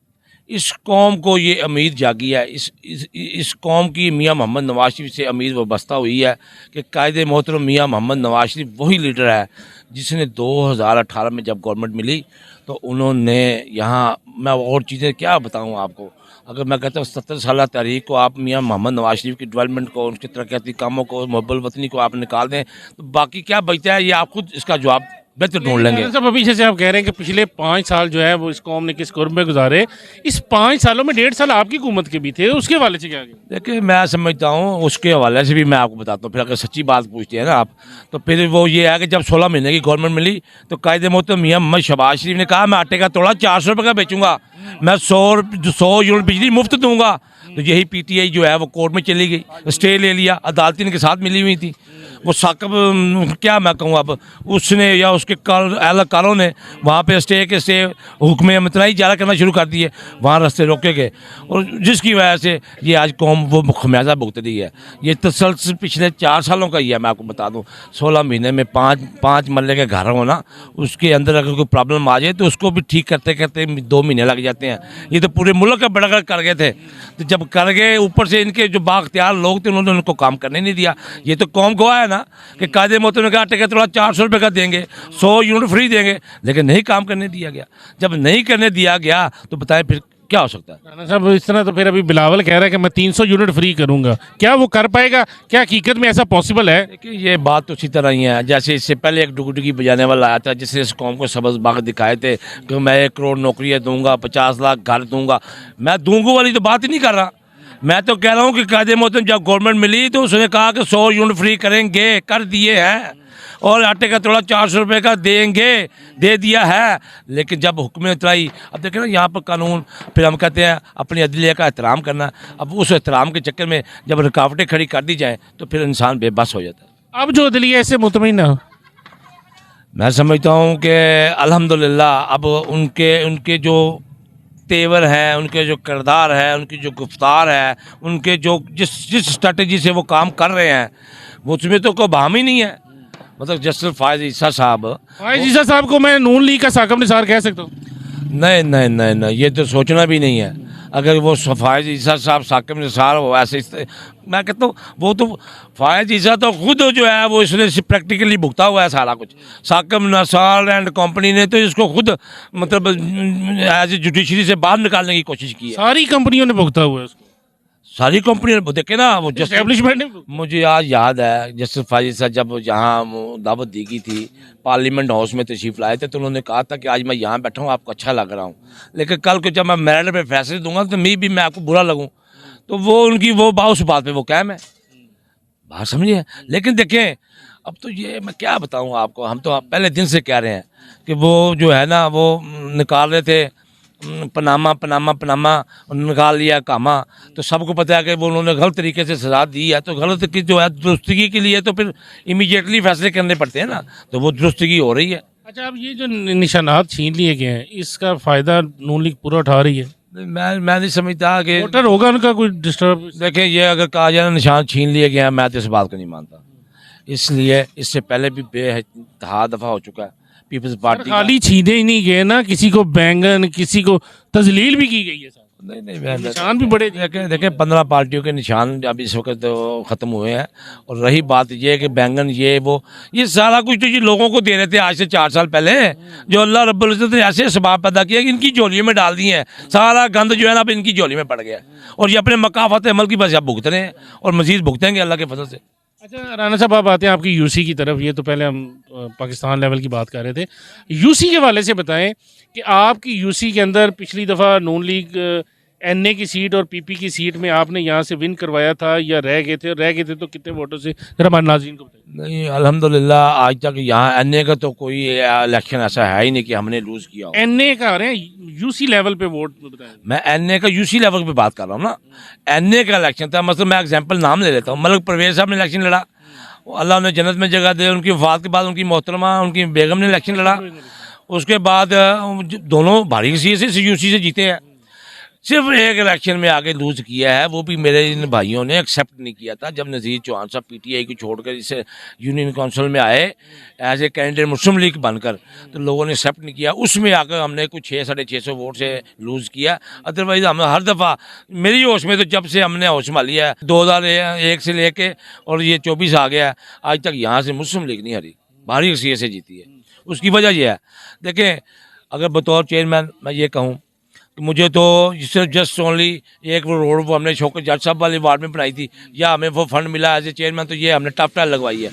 इस कौम को ये उम्मीद जागी है, इस कौम की मियाँ मोहम्मद नवाज शरीफ से उम्मीद वाबस्ता हुई है कि कायदे मोहतरम मियाँ मोहम्मद नवाज शरीफ वही लीडर है जिसने 2018 में जब गवर्नमेंट मिली तो उन्होंने यहाँ, मैं और चीज़ें क्या बताऊँ आपको, अगर मैं कहता हूँ 70 साल तारीख को आप मियाँ मोहम्मद नवाज शरीफ की डेवलपमेंट को, उनके तरक्याती कामों को, मुहब्बल वतनी को आप निकाल दें तो बाकी क्या बचता है, ये आप खुद इसका जवाब बेहतर ढूंढ लेंगे। सब अभी जैसे आप कह रहे हैं कि पिछले 5 साल जो है वो इस कौम ने किस कुर्ब में गुजारे, इस 5 सालों में 1.5 साल आपकी हुकूमत के भी थे, उसके हवाले से क्या? देखिए, मैं समझता हूँ उसके हवाले से भी मैं आपको बताता हूँ। फिर अगर सच्ची बात पूछते हैं ना आप, तो फिर वो ये है कि जब 16 महीने की गवर्नमेंट मिली तो कायदे मोहतरम मियाँ मोहम्मद शहबाज शरीफ ने कहा मैं आटे का तोड़ा 400 रुपये का बेचूंगा, मैं 100 यूनिट बिजली मुफ्त दूंगा। तो यही पीटीआई जो है वो कोर्ट में चली गई, स्टे ले लिया, अदालती इनके साथ मिली हुई थी। वो साकब क्या मैं कहूँ, अब उसने या उसके एहलकारों ने वहाँ पे स्टे के स्टे हुक्म मतनाई जारी करना शुरू कर दिए, वहाँ रास्ते रोके गए और जिसकी वजह से ये आज कौम वो खमियाजा भुगत रही है। ये तसलसल पिछले 4 सालों का ही है। मैं आपको बता दूँ, 16 महीने में 5 मरले के घर हो ना, उसके अंदर अगर कोई प्रॉब्लम आ जाए तो उसको भी ठीक करते करते 2 महीने लग जाते हैं। ये तो पूरे मुल्क का बड़ा कर गए थे, तो जब कर गए ऊपर से इनके जो बाख्तियार लोग थे उन्होंने उनको काम करने नहीं दिया। ये तो कौम को आया ना कि कायदे मोहतरम ने कहा आटे का तोड़ा 400 रुपये का देंगे, 100 यूनिट फ्री देंगे, लेकिन नहीं काम करने दिया गया। जब नहीं करने दिया गया तो बताएं फिर क्या हो सकता है? राना साहब, इस तरह तो फिर अभी बिलावल कह रहा है कि मैं 300 यूनिट फ्री करूंगा, क्या वो कर पाएगा? क्या हकीकत में ऐसा पॉसिबल है? देखिए, ये बात तो उसी तरह ही है जैसे इससे पहले एक डुगडुगी बजाने वाला आया था जिसने इस कौम को सबज बाग दिखाए थे कि मैं 1 करोड़ नौकरियाँ दूंगा, 50 लाख घर दूंगा। मैं दूंगा वाली तो बात ही नहीं कर रहा, मैं तो कह रहा हूँ कि कायदे मोहतरम जब गवर्नमेंट मिली तो उसने कहा कि 100 यूनिट फ्री करेंगे, कर दिए हैं, और आटे का तोड़ा 400 रुपये का देंगे, दे दिया है। लेकिन जब हुक्म उतराई, अब देखें ना यहाँ पर कानून, फिर हम कहते हैं अपनी अदलिया का एहतराम करना, अब उस एहतराम के चक्कर में जब रुकावटें खड़ी कर दी जाएँ तो फिर इंसान बेबस हो जाता है। अब जो अदलिया इससे मुतमईन ना हो, मैं समझता हूँ कि अल्हम्दुलिल्लाह अब उनके जो तेवर हैं, उनके जो किरदार है, उनकी जो गुफ्तार है, उनके जो जिस स्ट्रेटजी से वो काम कर रहे हैं वो उसमें तो कोई बहाम ही नहीं है। मतलब जस्टिस फायज़ ईसा साहब को मैं नून लीग का साकब निसार कह सकता हूँ? नहीं, ये तो सोचना भी नहीं है। अगर वो फायज़ ईसा साहब साकिब निसार हो ऐसे, मैं कहता हूँ वो तो फायज़ ईसा तो खुद जो है वो इसने प्रैक्टिकली भुगता हुआ है सारा कुछ। साकिब निसार एंड कंपनी ने तो इसको खुद मतलब एज ए जुडिशरी से बाहर निकालने की कोशिश की है। सारी कंपनियों ने भुगता हुआ है उसको, सारी कंपनियां देखे ना, वो एस्टेब्लिशमेंट ने। मुझे आज याद है जस्टिस फायज़ साहब जब यहाँ दावत दी गई थी, पार्लियामेंट हाउस में तशरीफ लाए थे, तो उन्होंने कहा था कि आज मैं यहाँ बैठा हूँ, आपको अच्छा लग रहा हूँ, लेकिन कल को जब मैं मेरिट पे फैसले दूंगा तो मैं आपको बुरा लगूँ, तो वो उनकी वो उस बात पे वो कायम है, बात समझिए। लेकिन देखें, अब तो ये मैं क्या बताऊँ आपको, हम तो पहले दिन से कह रहे हैं कि वो जो है ना वो निकाल रहे थे पनामा निकाल लिया कामा, तो सबको पता है कि वो उन्होंने गलत तरीके से सजा दी है, तो गलत की जो है दुरुस्तगी के लिए तो फिर इमीडिएटली फैसले करने पड़ते हैं ना, तो वो दुरुस्तगी हो रही है। अच्छा, अब ये जो निशानात छीन लिए गए हैं, इसका फ़ायदा नून लीग पूरा उठा रही है? मैं नहीं समझता कि वोटर होगा उनका कोई डिस्टर्ब। देखें, ये अगर कहा जाए ना निशान छीन लिए गए हैं, मैं तो इस बात को नहीं मानता। इसलिए इससे पहले भी बेइंतहा दफ़ा हो चुका है, पीपल्स पार्टी का। खाली छीने ही नहीं गए ना, किसी को बैंगन, किसी को तजलील भी की गई है साहब। नहीं निशान भी बड़े देखें 15 पार्टियों के निशान अभी इस वक्त तो ख़त्म हुए हैं। और रही बात ये कि बैंगन ये सारा कुछ तो ये लोगों को दे रहे थे आज से 4 साल पहले, जो अल्लाह रब्बुल इज़्ज़त ने ऐसे सबाब पैदा किया कि इनकी झोलियों में डाल दिए हैं। सारा गंद जो है ना अब इनकी झोली में पड़ गया और ये अपने मकाफत अमल की वजह भुगत रहे हैं और मज़ीद भुगतेंगे अल्लाह के फजल से। अच्छा राना साहब, आप आते हैं आपकी यूसी की तरफ। ये तो पहले हम पाकिस्तान लेवल की बात कर रहे थे, यूसी के हवाले से बताएं कि आपकी यूसी के अंदर पिछली दफ़ा नून लीग एनए की सीट और पीपी की सीट में आपने यहाँ से विन करवाया था या रह गए थे तो कितने वोटों से, जरा हमारे नाज़रीन को बताइए। नहीं अल्हम्दुलिल्लाह आज तक यहाँ एनए का तो कोई इलेक्शन ऐसा है ही नहीं कि हमने लूज़ किया हो। एनए का रहे हैं यूसी लेवल पे वोट बताएं। मैं एनए का यूसी लेवल पे बात कर रहा हूँ ना। एनए का इलेक्शन था, मतलब मैं एग्जांपल नाम ले लेता हूँ। मलिक परवेज़ साहब ने इलेक्शन लड़ा, अल्लाह ने जन्नत में जगह दे, उनकी वफात के बाद उनकी मोहतरमा उनकी बेगम ने इलेक्शन लड़ा। उसके बाद दोनों भारी सी से यूसी से जीते हैं। सिर्फ एक इलेक्शन में आगे लूज किया है, वो भी मेरे इन भाइयों ने एक्सेप्ट नहीं किया था। जब नज़ीर चौहान साहब पीटीआई को छोड़कर इसे यूनियन काउंसिल में आए as a candidate Muslim League बनकर, तो लोगों ने एक्सेप्ट नहीं किया। उसमें आकर हमने कुछ 600-650 वोट से लूज़ किया। अदरवाइज़ हम हर दफ़ा, मेरी होश में तो जब से हमने होश संभाली है 2001 से लेके और ये 24 आ गया, आज तक यहाँ से मुस्लिम लीग नहीं हारी, भारी अक्सरियत से जीती है। उसकी वजह यह है, देखें अगर बतौर चेयरमैन मैं ये कहूँ कि मुझे तो सिर्फ जस्ट ओनली एक रोड वो हमने शौकत जज साहब वाले वार्ड में बनाई थी, या हमें वो फंड मिला एज ए चेयरमैन, तो ये हमने टफ टाइल लगवाई है।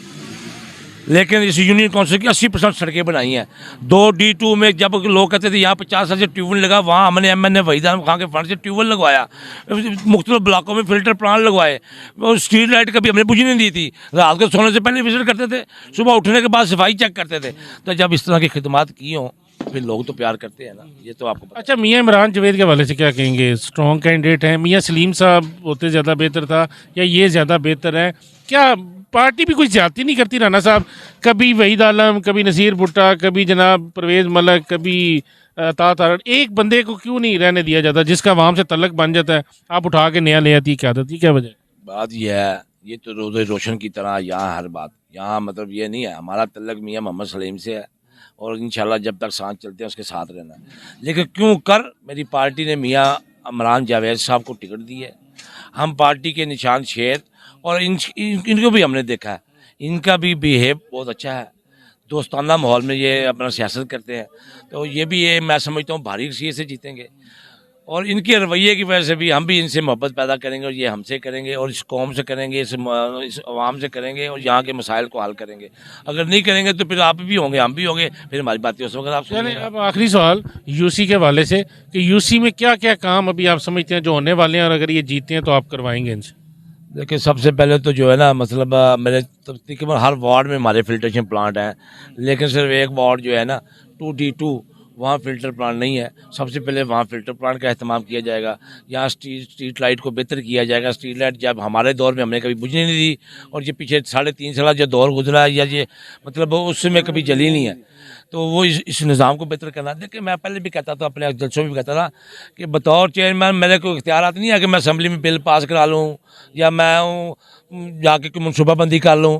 लेकिन इस यूनियन काउंसिल की 80% सड़कें बनाई हैं। 2D2 में जब लोग कहते थे यहाँ 50 साल से ट्यूबवेल लगा, वहाँ हमने MNA वहीद अहमद खान के फंड से ट्यूबवेल लगवाया। मुख्तलिफ ब्लॉकों में फिल्टर प्लांट लगवाए। और स्ट्रीट लाइट कभी हमने बुझने नहीं दी थी, रात को सोने से पहले विजिट करते थे, सुबह उठने के बाद सफाई चेक करते थे। तो जब इस तरह की खिदमत की हों फिर लोग तो प्यार करते हैं ना, ये तो आपको पता। अच्छा मियाँ इमरान जवेद के हवाले से क्या कहेंगे? स्ट्रॉन्ग कैंडिडेट हैं, मियाँ सलीम साहब होते ज़्यादा बेहतर था या ये ज़्यादा बेहतर है? क्या पार्टी भी कुछ ज्यादती नहीं करती राना साहब? कभी वहीद आलम, कभी नसीर भुट्टा, कभी जनाब परवेज़ मलिक, कभी तारड़, एक बंदे को क्यों नहीं रहने दिया जाता जिसका वहाँ से तल्लक बन जाता है, आप उठा के नया ले आती है, क्या आदत, क्या वजह? बात यह है, ये तो रोज़े रोशन की तरह यहाँ हर बात, यहाँ मतलब ये नहीं है हमारा तल्लक मियाँ मोहम्मद सलीम से है और इंशाल्लाह जब तक सांस चलते हैं उसके साथ रहना है। लेकिन क्यों कर मेरी पार्टी ने मियाँ इमरान जावेद साहब को टिकट दी है। हम पार्टी के निशान शेर और इनको भी हमने देखा है, इनका भी बिहेव बहुत अच्छा है, दोस्ताना माहौल में ये अपना सियासत करते हैं। तो ये भी ये मैं समझता हूँ भारी सीए से जीतेंगे और इनके रवैये की वजह से भी हम भी इनसे मोहब्बत पैदा करेंगे और ये हमसे करेंगे और इस कौम से करेंगे, इस अवाम से करेंगे और यहाँ के मसाइल को हल करेंगे। अगर नहीं करेंगे तो फिर आप भी होंगे, हम भी होंगे, फिर हमारी बातें उस वक्त आप सुनिए। अब आखिरी सवाल यूसी के हवाले से कि यूसी में क्या क्या काम अभी आप समझते हैं जो होने वाले हैं और अगर ये जीतते हैं तो आप करवाएंगे इनसे? देखिए सबसे पहले तो जो है ना, मतलब मेरे तकरीबन हर वार्ड में हमारे फिल्ट्रेशन प्लांट हैं, लेकिन सिर्फ एक वार्ड जो है ना 2D2 वहाँ फ़िल्टर प्लांट नहीं है। सबसे पहले वहाँ फ़िल्टर प्लांट का अहतमाम किया जाएगा। यहाँ स्ट्रीट लाइट को बेहतर किया जाएगा। स्ट्रीट लाइट जब हमारे दौर में हमने कभी बुझने नहीं दी और ये पीछे 3.5 साल जो दौर गुजरा है या ये मतलब उसमें कभी जली नहीं है, तो वो इस निज़ाम को बेहतर करना। देखिए मैं पहले भी कहता था, अपने जलसों में भी कहता था कि बतौर चेयरमैन मेरे को इख्तियारात नहीं है कि मैं असम्बली में बिल पास करा लूँ या मैं जाके कोई मनसूबाबंदी कर लूँ।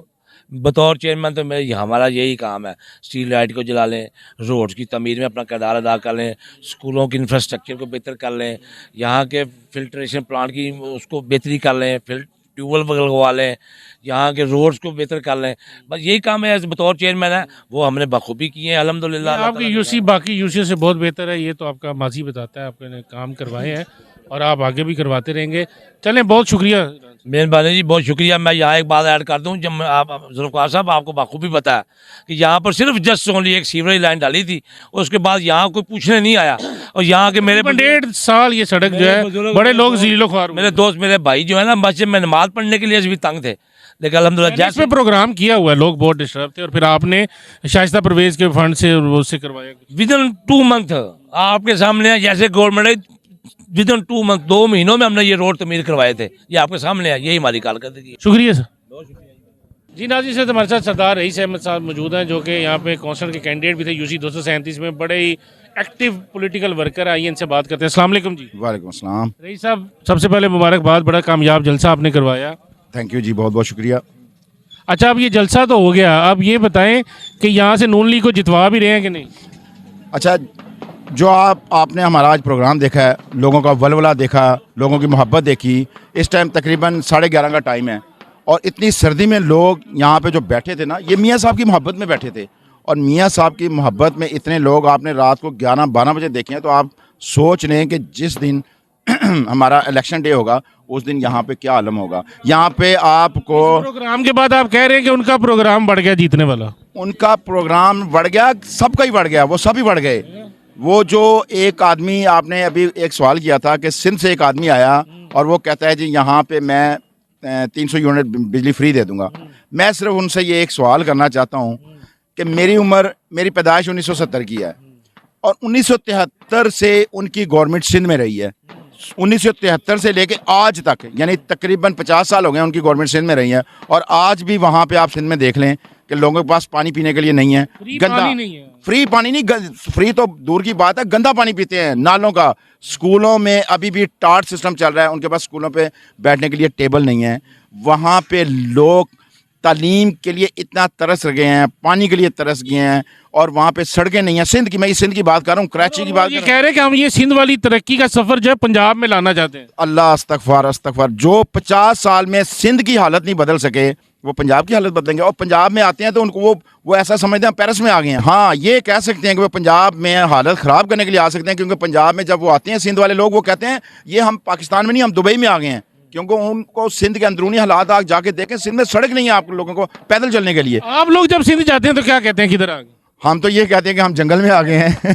बतौर चेयरमैन तो मैं हमारा यही काम है, स्ट्रीट लाइट को जला लें, रोड्स की तमीर में अपना किरदार अदा कर लें, स्कूलों के इंफ्रास्ट्रक्चर को बेहतर कर लें, यहाँ के फिल्ट्रेशन प्लांट की उसको बेहतरी कर लें, ट्यूबवेल लगवा लें, यहाँ के रोड्स को बेहतर कर लें। बस यही काम है बतौर चेयरमैन है, वो हमने बखूबी किए हैं अल्हम्दुलिल्लाह। आपकी यूसी बाकी यूसी से बहुत बेहतर है, ये तो आपका माजी बताता है, आपने काम करवाए हैं और आप आगे भी करवाते रहेंगे। चलें, बहुत शुक्रिया मेहरबानी जी, बहुत शुक्रिया। मैं यहाँ एक बात ऐड कर दूँ, जब आप ज़ुल्फ़िकार साहब आपको बखूबी पता है कि यहाँ पर सिर्फ जस्ट ओनली एक सीवरेज लाइन डाली थी, उसके बाद यहाँ कोई पूछने नहीं आया और यहाँ के मेरे 1.5 साल ये सड़क जो है बड़े लोग ज़ीलो ख्वार, मेरे दोस्त मेरे भाई जो है ना मस्जिद में नमाज पढ़ने के लिए भी तंग थे, लेकिन अल्हम्दुलिल्लाह जैसे प्रोग्राम किया हुआ है, लोग बहुत डिस्टर्ब थे और फिर आपने शाइस्ता परवेज़ के फंड से उससे करवाया। विदिन 2 मंथ आपके सामने है, जैसे गवर्नमेंट विदिन 2 मंथ 2 महीनों में हमने ये रोड तमीर करवाए थे, ये आपके सामने है, यही हमारी कारकर्दगी। शुक्रिया सर। जी नाज़रीन, से हमारे साथ सरदार रईस अहमद साहब मौजूद हैं जो कि यहाँ पे कौंसल के कैंडिडेट भी थे यूसी 237 में, बड़े ही एक्टिव पॉलिटिकल वर्कर। आइए इनसे बात करते हैं। अस्सलाम वालेकुम जी। वालेकुम अस्सलाम। रईस साहब, सबसे पहले मुबारकबाद, बड़ा कामयाब जलसा आपने करवाया। थैंक यू जी, बहुत बहुत शुक्रिया। अच्छा, अब ये जलसा तो हो गया, अब ये बताएं कि यहाँ से नून लीग को जितवा भी रहे हैं कि नहीं? अच्छा, जो आपने हमारा आज प्रोग्राम देखा है, लोगों का वलवला देखा, लोगों की मोहब्बत देखी। इस टाइम तकरीबन 11:30 का टाइम है और इतनी सर्दी में लोग यहाँ पे जो बैठे थे ना, ये मियाँ साहब की मोहब्बत में बैठे थे। और मियाँ साहब की मोहब्बत में इतने लोग आपने रात को 11-12 बजे देखे हैं, तो आप सोच लें कि जिस दिन हमारा इलेक्शन डे होगा उस दिन यहाँ पे क्या आलम होगा। यहाँ पे आपको प्रोग्राम के बाद आप कह रहे हैं कि उनका प्रोग्राम बढ़ गया जीतने वाला? उनका प्रोग्राम बढ़ गया, सबका ही बढ़ गया, वो सभी बढ़ गए। वो जो एक आदमी, आपने अभी एक सवाल किया था कि सिंध से एक आदमी आया और वो कहता है जी यहाँ पे मैं 300 यूनिट बिजली फ्री दे दूंगा। मैं सिर्फ उनसे ये एक सवाल करना चाहता हूँ कि मेरी पैदाइश 1970 की है और 1973 से उनकी गवर्नमेंट सिंध में रही है। 1973 से लेके आज तक, यानी तकरीबन 50 साल हो गए उनकी गवर्नमेंट सिंध में रही है। और आज भी वहाँ पे आप सिंध में देख लें कि लोगों के पास पानी पीने के लिए नहीं है, पानी नहीं है। फ्री पानी नहीं, फ्री तो दूर की बात है, गंदा पानी पीते हैं नालों का। स्कूलों में अभी भी टाट सिस्टम चल रहा है, उनके पास स्कूलों पे बैठने के लिए टेबल नहीं है। वहाँ पे लोग तालीम के लिए इतना तरस गए हैं, पानी के लिए तरस गए हैं, और वहाँ पे सड़कें नहीं हैं। सिंध की, मैं सिंध की बात कर रहा हूँ, कराची की बात ये कह रहे हैं कि हम ये सिंध वाली तरक्की का सफर जो है पंजाब में लाना चाहते हैं। अल्लाह अस्तगफार अस्तगफार। जो 50 साल में सिंध की हालत नहीं बदल सके, वो पंजाब की हालत बदलेंगे। और पंजाब में आते हैं तो उनको वो ऐसा समझते हैं पेरिस में आ गए हैं। हाँ, ये कह सकते हैं कि वो पंजाब में हालत ख़राब करने के लिए आ सकते हैं, क्योंकि पंजाब में जब वो आते हैं सिंध वाले लोग, वो कहते हैं ये हम पाकिस्तान में नहीं, हम दुबई में आ गए हैं। क्योंकि उनको सिंध के अंदरूनी हालात आप जाके देखें, सिंध में सड़क नहीं है आप लोगों को पैदल चलने के लिए। आप लोग जब सिंध जाते हैं तो क्या कहते हैं, किधर आ गए? हम तो ये कहते हैं कि हम जंगल में आ गए हैं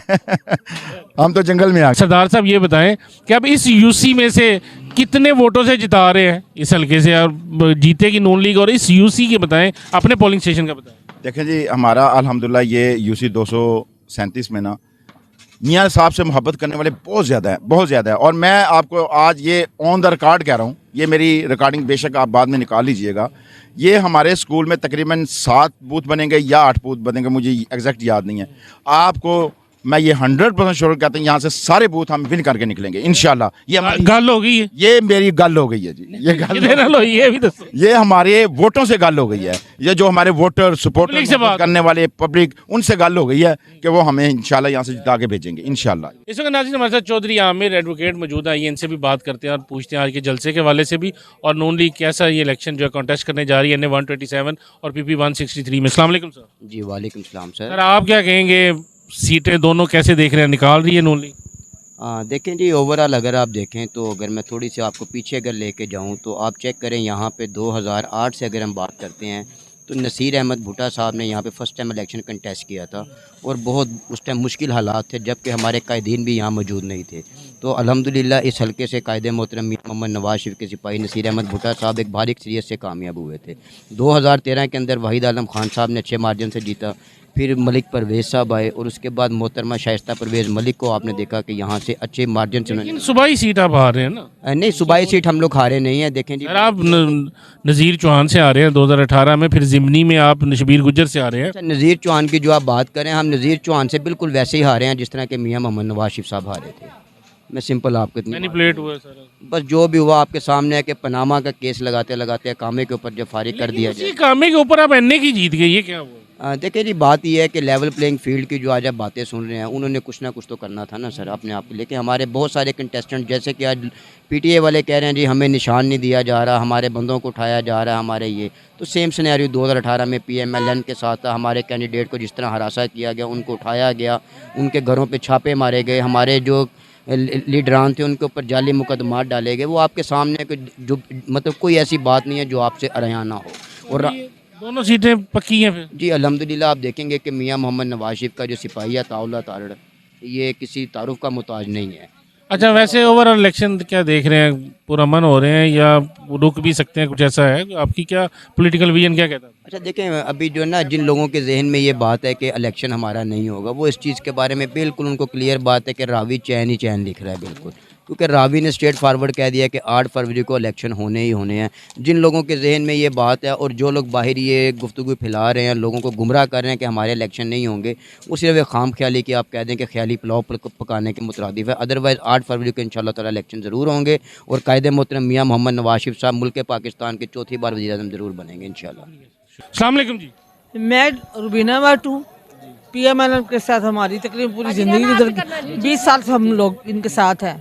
हम तो जंगल में आ गए। सरदार साहब ये बताएं कि अब इस यूसी में से कितने वोटों से जिता रहे हैं इस हल्के से, और जीतेगी नून लीग? और इस यूसी के बताएं, अपने पोलिंग स्टेशन का बताएं। देखें जी, हमारा अल्हम्दुलिल्लाह ये यूसी 237 में ना मियाँ साहब से मोहब्बत करने वाले बहुत ज़्यादा है, बहुत ज़्यादा है। और मैं आपको आज ये ऑन द रिकॉर्ड कह रहा हूँ, ये मेरी रिकॉर्डिंग बेशक आप बाद में निकाल लीजिएगा। ये हमारे स्कूल में तकरीबन 7 बूथ बनेंगे या 8 बूथ बनेंगे, मुझे एग्जैक्ट याद नहीं है। आपको मैं ये 100% श्योर कहते हैं यहाँ से सारे बूथ हम विन करके निकलेंगे इंशाल्लाह। ये हमारी गल हो गई है, ये मेरी गल हो गई है जी, ये गल ये भी दसो। ये हमारे वोटों से गल हो गई है। ये जो हमारे वोटर पब्लिक से सपोर्ट बात करने वाले पब्लिक, उनसे गल हो गई है कि वो हमें इंशाल्लाह यहाँ से जिता के भेजेंगे इंशाल्लाह। इस वक्त नाज़रीन हमारे साथ चौधरी आमिर एडवोकेट मौजूद है, इनसे भी बात करते हैं और पूछते हैं आज के जलसे के हवाले से भी, और नून लीग कैसा ये इलेक्शन जो है कॉन्टेस्ट करने जा रही है NA 127 और PP 163 में। अस्सलाम वालेकुम सर। जी वालेकुम सलाम सर। सर आप क्या कहेंगे, सीटें दोनों कैसे देख रहे हैं, निकाल रही है नून लीग? देखें जी, ओवरऑल अगर आप देखें तो अगर मैं थोड़ी सी आपको पीछे अगर लेके जाऊं तो आप चेक करें, यहाँ पे 2008 से अगर हम बात करते हैं तो नसीर अहमद भुट्टा साहब ने यहाँ पे फर्स्ट टाइम इलेक्शन कंटेस्ट किया था और बहुत उस टाइम मुश्किल हालात थे, जबकि हमारे कायदीन भी यहाँ मौजूद नहीं थे। तो अल्हम्दुलिल्लाह इस हल्के से कायदे मोहतरम मियां मोहम्मद नवाज शरीफ के सिपाही नसीर अहमद भुट्टा साहब एक भारी अक्सरियत से कामयाब हुए थे। 2013 के अंदर वहीद आलम खान साहब ने अच्छे मार्जिन से जीता, फिर मलिक परवेज़ साहब आए और उसके बाद मोहतरमा शाइस्ता परवेज़ मलिक को आपने देखा कि यहाँ से अच्छे मार्जिन से लेकिन सूबाई सीट आप हार रहे हैं ना? नहीं, सूबाई सीट हम लोग हारे नहीं है। देखें जी, सर आप नज़ीर चौहान से आ रहे हैं 2018 में, फिर ज़िमनी में आप शबीर गुज्जर से आ रहे हैं। नज़ीर चौहान की जो आप बात करें, हम नज़ीर चौहान से बिल्कुल वैसे ही हारे हैं जिस तरह के मियां मोहम्मद नवाज शरीफ साहब हारे थे। मैं सिंपल आपको इतनी मैनिपुलेट हुआ सर, बस जो भी हुआ आपके सामने है कि पनामा का केस लगाते लगाते कामे के ऊपर जब फारिग कर दिया जाए। कामे के ऊपर आप NA की जीत गई, ये क्या हुआ? देखिए जी, बात यह है कि लेवल प्लेइंग फील्ड की जो आज आप बातें सुन रहे हैं, उन्होंने कुछ ना कुछ तो करना था ना सर अपने आप के। लेकिन हमारे बहुत सारे कंटेस्टेंट, जैसे कि आज PTA वाले कह रहे हैं जी हमें निशान नहीं दिया जा रहा, हमारे बंदों को उठाया जा रहा है, हमारे ये तो सेम सिनेरियो 2018 में PMLN के साथ था। हमारे कैंडिडेट को जिस तरह हरासा किया गया, उनको उठाया गया, उनके घरों पर छापे मारे गए, हमारे जो लीडरान थे उनके ऊपर जाली मुकदमात डाले गए। वो आपके सामने जो मतलब कोई ऐसी बात नहीं है जो आपसे अरया ना हो। और दोनों सीटें पक्की हैं फिर? जी अल्हम्दुलिल्लाह आप देखेंगे कि मियां मोहम्मद नवाज शरीफ का जो सिपाही है ताउला तारड़, ये किसी तारुफ का मुताज नहीं है। अच्छा, वैसे ओवरऑल इलेक्शन क्या देख रहे हैं, पूरा मन हो रहे हैं या रुक भी सकते हैं, कुछ ऐसा है आपकी क्या पॉलिटिकल विजन क्या कहता है? अच्छा देखें, अभी जो ना जिन लोगों के जहन में ये बात है कि इलेक्शन हमारा नहीं होगा, वो इस चीज़ के बारे में बिल्कुल उनको क्लियर बात है कि रावी चैन ही चैन लिख रहा है बिल्कुल, क्योंकि रावी ने स्ट्रेट फारवर्ड कह दिया कि 8 फरवरी को इलेक्शन होने ही होने हैं। जिन लोगों के जहन में ये बात है और जो लोग बाहर ये गुफ्तगू फैला रहे हैं, लोगों को गुमराह कर रहे हैं कि हमारे इलेक्शन नहीं होंगे, वो सिर्फ एक खाम ख्याली की आप कह दें कि ख्याली पुलाव पकाने के मुतरादिफ है। अदरवाइज़ 8 फरवरी को इंशाअल्लाह ताला इलेक्शन ज़रूर होंगे और कायदे मोहतरम मियां मोहम्मद नवाज शरीफ साहब मुल्क पाकिस्तान के चौथी बार वज़ीर-ए-आज़म ज़रूर बनेंगे इंशाअल्लाह। अस्सलाम वालेकुम जी। मैं रुबीना वाटू PMLN के साथ हमारी तकरीबन पूरी ज़िंदगी गुजर गई। 20 साल से हम लोग इनके साथ हैं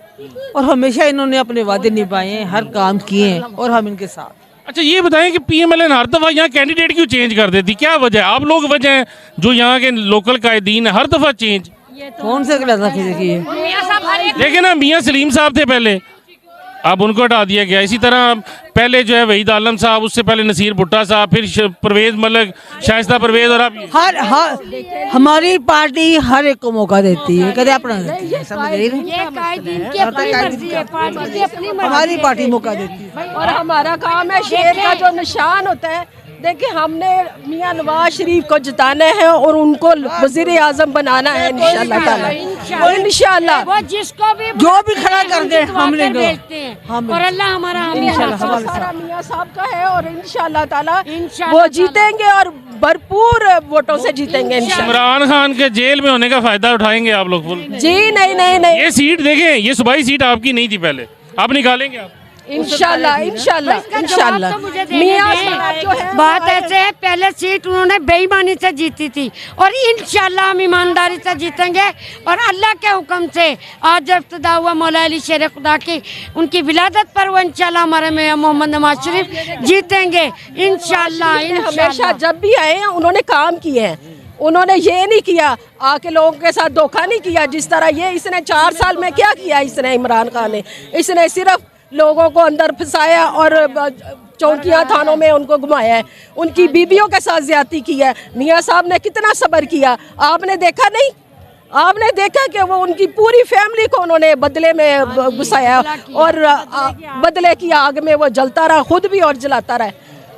और हमेशा इन्होंने अपने वादे निभाए हैं, हर काम किए हैं और हम इनके साथ। अच्छा ये बताएं कि PMLN हर दफ़ा यहाँ कैंडिडेट क्यों चेंज कर देती, क्या वजह है? आप लोग वजह हैं जो यहाँ के लोकल कायदीन है, हर दफ़ा चेंज। कौन से गलत देखिए, देखे ना मियाँ सलीम साहब थे पहले, अब उनको हटा दिया गया। इसी तरह पहले जो है वहीद आलम साहब, उससे पहले नसीर भुट्टा साहब, फिर परवेज मलिक, शाइस्ता परवेज, और अब हर हमारी पार्टी हर एक को मौका देती है, कदे अपना देती है, समझ रही हमारी पार्टी मौका देती है। और हमारा काम है शेर का जो निशान होता है। देखिए हमने मियां नवाज शरीफ को जिताना है और उनको वजीर आजम बनाना है इंशाल्लाह ताला। इंशाल्लाह वो जिसको भी जो भी खड़ा कर दे हम और अल्लाह हमारा सारा मियां साहब का है और इंशाल्लाह ताला वो जीतेंगे और भरपूर वोटों से जीतेंगे इंशाल्लाह। इमरान खान के जेल में होने का फायदा उठाएंगे आप लोग फुल? जी नहीं। ये सीट देखें, ये सूबाई सीट आपकी नहीं थी पहले, अब निकालेंगे आप इंशाल्लाह। बात ऐसे है, पहले सीट उन्होंने बेईमानी से जीती थी और इंशाल्लाह हम ईमानदारी से जीतेंगे और अल्लाह के हुक्म से आज जब इब्तिदा हुआ मौला अली शेर खुदा की उनकी विलादत पर वो इंशाल्लाह हमारे मियां मोहम्मद नवाज शरीफ जीतेंगे इंशाल्लाह। हमेशा जब भी आए हैं उन्होंने काम किए हैं, उन्होंने ये नहीं किया आके लोगों के साथ धोखा नहीं किया जिस तरह ये इसने 4 साल में क्या किया। इसने इमरान खान ने इसने सिर्फ लोगों को अंदर फंसाया और चौकियां थानों में उनको घुमाया है, उनकी बीवियों के साथ ज्यादती की है। मियां साहब ने कितना सब्र किया, आपने देखा नहीं? आपने देखा कि वो उनकी पूरी फैमिली को उन्होंने बदले में घुसाया और बदले की आग में वो जलता रहा, खुद भी और जलाता रहा।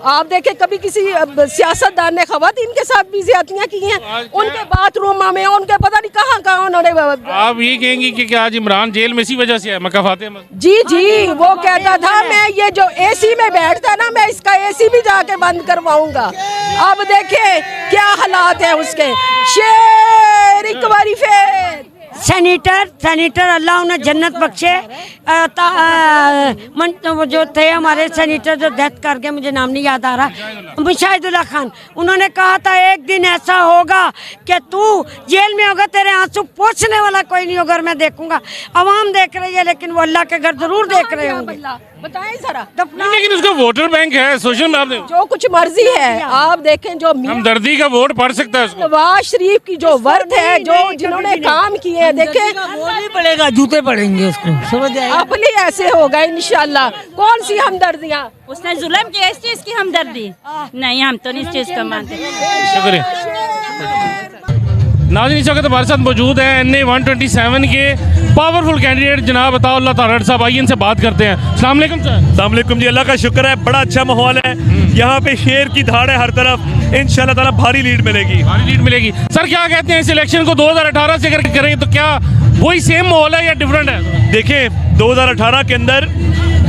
आप देखें कभी किसी सियासतदान ने खवातीन के साथ भी ज्यादतियां की हैं, उनके बाथरूम में, उनके पता नहीं कहाँ उन्होंने। आप ये कहेंगी कि आज इमरान जेल में इसी वजह से है मक्का फातिमा? जी वो कहता था मैं ये जो AC में बैठता है ना, मैं इसका AC भी जाके बंद करवाऊंगा। अब देखें क्या हालात है उसके। शेर एक बारी फिर सेनेटर अल्लाह उन्हें जन्नत बख्शे। वो जो थे हमारे सेनेटर जो डेथ कर गए, मुझे नाम नहीं याद आ रहा, मुशाहिदुल्लाह खान, उन्होंने कहा था एक दिन ऐसा होगा कि तू जेल में होगा, तेरे आंसू पोंछने वाला कोई नहीं होगा, मैं देखूंगा। अवाम देख रही है लेकिन वो अल्लाह के घर जरूर देख रहे होंगे। बताएं जरा। लेकिन उसका वोटर बैंक है, सोशल में आपने जो कुछ मर्जी है आप देखें, जो हमदर्दी का वोट पढ़ सकता है उसको। नवाज शरीफ की जो वर्थ है, जो जिन्होंने काम किए हैं, देखें वो नहीं पड़ेगा, जूते पड़ेंगे उसको, समझ आए? अपनी ऐसे होगा इंशाल्लाह। कौन सी हमदर्दियाँ? उसने जुल्म किया, इस चीज की हमदर्दी नहीं, हम तो इस चीज को मानते। शुक्रिया। नाज़रीन इस वक्त हमारे साथ मौजूद है NA 127 के पावरफुल कैंडिडेट जनाब अताउल्लाह तारड़ साहब, आइए इनसे बात करते हैं। अस्सलाम वालेकुम सर। अस्सलाम वालेकुम जी, अल्लाह का शुक्र है, बड़ा अच्छा माहौल है यहाँ पे, शेर की धाड़ है हर तरफ, इंशाल्लाह ताला भारी लीड मिलेगी। सर क्या कहते हैं इस इलेक्शन को 2018 से अगर करें तो क्या वही सेम माहौल है या डिफरेंट है? देखें 2018 के अंदर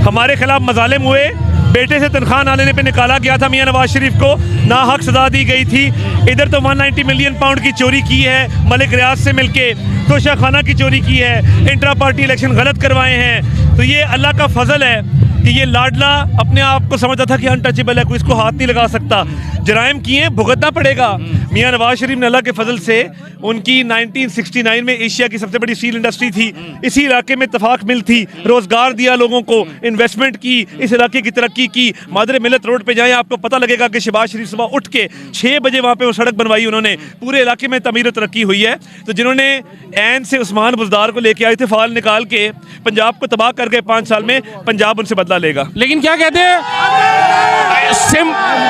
हमारे खिलाफ मजालिम हुए, बेटे से तनख्वाह ना लेने पे निकाला गया था मियां नवाज शरीफ को, ना हक सजा दी गई थी। इधर तो 190 मिलियन पाउंड की चोरी की है मलिक रियाज से मिलके, तोशा खाना की चोरी की है, इंट्रा पार्टी इलेक्शन गलत करवाए हैं। तो ये अल्लाह का फजल है कि ये लाडला अपने आप को समझता था कि अनटचेबल है, कोई इसको हाथ नहीं लगा सकता। जराइम किए भुगतना पड़ेगा। मियां नवाज शरीफ ने अल्लाह के फजल से उनकी 1969 में एशिया की सबसे बड़ी स्टील इंडस्ट्री थी, इसी इलाके में इत्तफाक मिल थी, रोजगार दिया लोगों को, इन्वेस्टमेंट की, इस इलाके की तरक्की की। मादर मिलत रोड पे जाएं, आपको पता लगेगा कि शहबाज शरीफ सुबह उठ के 6 बजे वहाँ पे वो सड़क बनवाई उन्होंने, पूरे इलाके में तमीर तरक्की हुई है। तो जिन्होंने ऐन से उस्मान बुज़दार को लेके आए थे फाल निकाल के, पंजाब को तबाह कर गए 5 साल में, पंजाब उनसे बदला लेगा। लेकिन क्या कहते हैं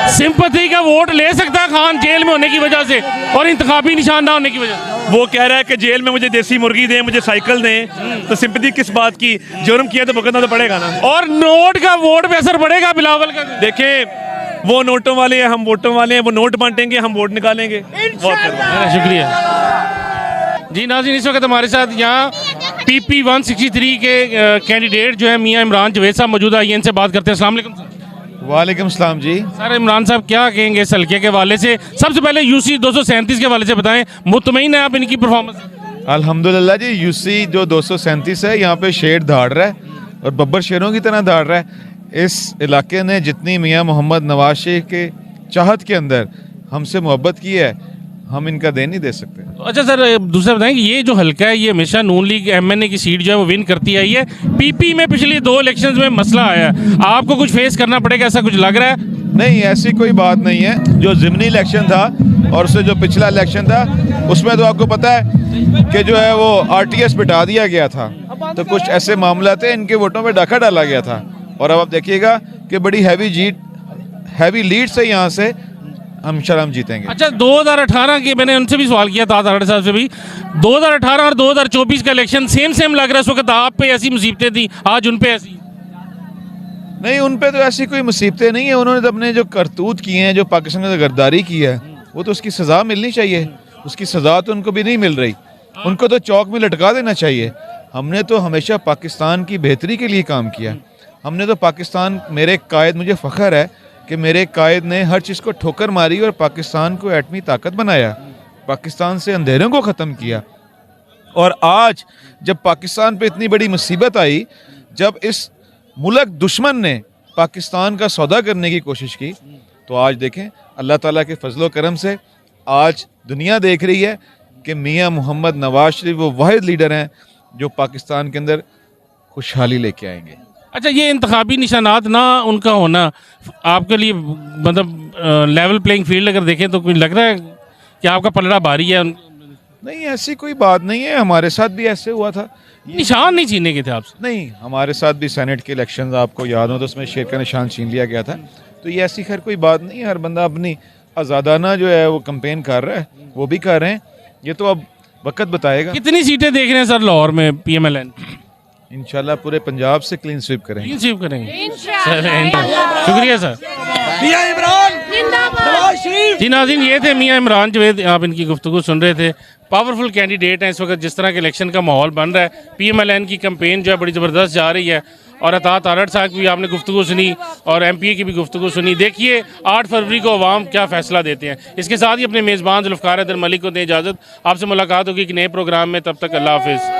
सिंपैथी का वोट ले सकता है खान जेल में होने की वजह से और इंतखाबी निशान ना होने की वजह से? वो कह रहा है कि जेल में मुझे देसी मुर्गी दें, मुझे साइकिल दें, तो सिंपैथी किस बात की? जुर्म किया तो भुगतना तो पड़ेगा ना। और नोट का वोट पे असर पड़ेगा बिलावल का? देखें वो नोटों वाले हैं, हम वोटों वाले हैं, वो नोट बांटेंगे, हम वोट निकालेंगे। शुक्रिया जी। नाज़रीन इस वक्त हमारे साथ यहाँ PP 163 के कैंडिडेट जो है मियाँ इमरान जवेद साहब मौजूद है, इनसे बात करते हैं। अस्सलाम वालेकुम सर। वालेकुम सलाम जी। सर इमरान साहब क्या कहेंगे इस हल्के के हवाले से? सबसे पहले UC 237 के हवाले से बताएं, मुतमईन है आप इनकी परफॉर्मेंस? अल्हम्दुलिल्लाह जी, UC जो 237 है यहाँ पे शेर दहाड़ रहा है और बब्बर शेरों की तरह दहाड़ रहा है। इस इलाके ने जितनी मियाँ मोहम्मद नवाज शरीफ के चाहत के अंदर हमसे मोहब्बत की है, हम इनका दे नहीं दे सकते। अच्छा सर, दूसरा बताएं कि ये जो हल्का है ये हमेशा नून लीग एमएनए की सीट जो है वो विन करती आई है। पीपी में पिछली 2 इलेक्शंस में मसला आया है, आपको कुछ फेस करना पड़ेगा, ऐसा कुछ लग रहा है? नहीं, ऐसी कोई बात नहीं है। जो ज़िमनी इलेक्शन था और उससे जो पिछला इलेक्शन था उसमें तो आपको पता है कि जो है वो आरटीएस बिठा दिया गया था, तो कुछ ऐसे मामला थे, इनके वोटों में डाका डाला गया था। और अब आप देखिएगा कि बड़ी हैवी लीड से यहाँ से हम शर्म जीतेंगे। अच्छा, 2018 के मैंने उनसे भी सवाल किया था, तारड़ साहब से भी, 2018 और 2024 का इलेक्शन सेम लग रहा है। उस वक्त आप पे ऐसी मुसीबतें थी, आज उन पे ऐसी? नहीं, उन पे तो ऐसी कोई मुसीबतें नहीं है। उन्होंने तो अपने जो करतूत किए हैं, जो पाकिस्तान में गद्दारी की है, वो तो उसकी सज़ा मिलनी चाहिए। उसकी सज़ा तो उनको भी नहीं मिल रही, उनको तो चौक में लटका देना चाहिए। हमने तो हमेशा पाकिस्तान की बेहतरी के लिए काम किया। हमने तो पाकिस्तान, मेरे कायद, मुझे फ़ख्र है कि मेरे कायद ने हर चीज़ को ठोकर मारी और पाकिस्तान को एटमी ताकत बनाया, पाकिस्तान से अंधेरों को ख़त्म किया। और आज जब पाकिस्तान पे इतनी बड़ी मुसीबत आई, जब इस मुल्क दुश्मन ने पाकिस्तान का सौदा करने की कोशिश की, तो आज देखें अल्लाह ताला के फजलो करम से आज दुनिया देख रही है कि मियां मोहम्मद नवाज शरीफ वो वाहिद लीडर हैं जो पाकिस्तान के अंदर खुशहाली लेके आएंगे। अच्छा, ये इंतखाबी निशानात ना उनका होना आपके लिए, मतलब लेवल प्लेइंग फील्ड अगर देखें तो कुछ लग रहा है कि आपका पलड़ा भारी है? नहीं, ऐसी कोई बात नहीं है। हमारे साथ भी ऐसे हुआ था। निशान नहीं छीने के थे आपसे? नहीं, हमारे साथ भी सेनेट के इलेक्शंस आपको याद हो तो उसमें शेर का निशान छीन लिया गया था। तो ये ऐसी खैर कोई बात नहीं है। हर बंदा अपनी आज़ादाना जो है वो कैंपेन कर रहा है, वो भी कर रहे हैं। ये तो अब वक्त बताएगा। कितनी सीटें देख रहे हैं सर लाहौर में PMLN? इंशाल्लाह पूरे पंजाब से क्लीन स्वीप करेंगे। क्लीन स्वीप करेंगे। शुक्रिया सर। जी नाज़रीन, ये थे मियां इमरान जवेद, आप इनकी गुफ्तगू सुन रहे थे। पावरफुल कैंडिडेट हैं इस वक्त। जिस तरह के इलेक्शन का माहौल बन रहा है, PMLN की कैंपेन जो है बड़ी ज़बरदस्त जा रही है। और अता तारड़ साहब की भी आपने गुफ्तगू सुनी और MPA की भी गुफ्तगू सुनी। देखिए 8 फरवरी को अवाम क्या फ़ैसला देते हैं। इसके साथ ही अपने मेज़बान ज़ुल्फ़कार हैदर मलिक को दें इजाज़त। आपसे मुलाकात होगी एक नए प्रोग्राम में, तब तक अल्लाह हाफ़िज़।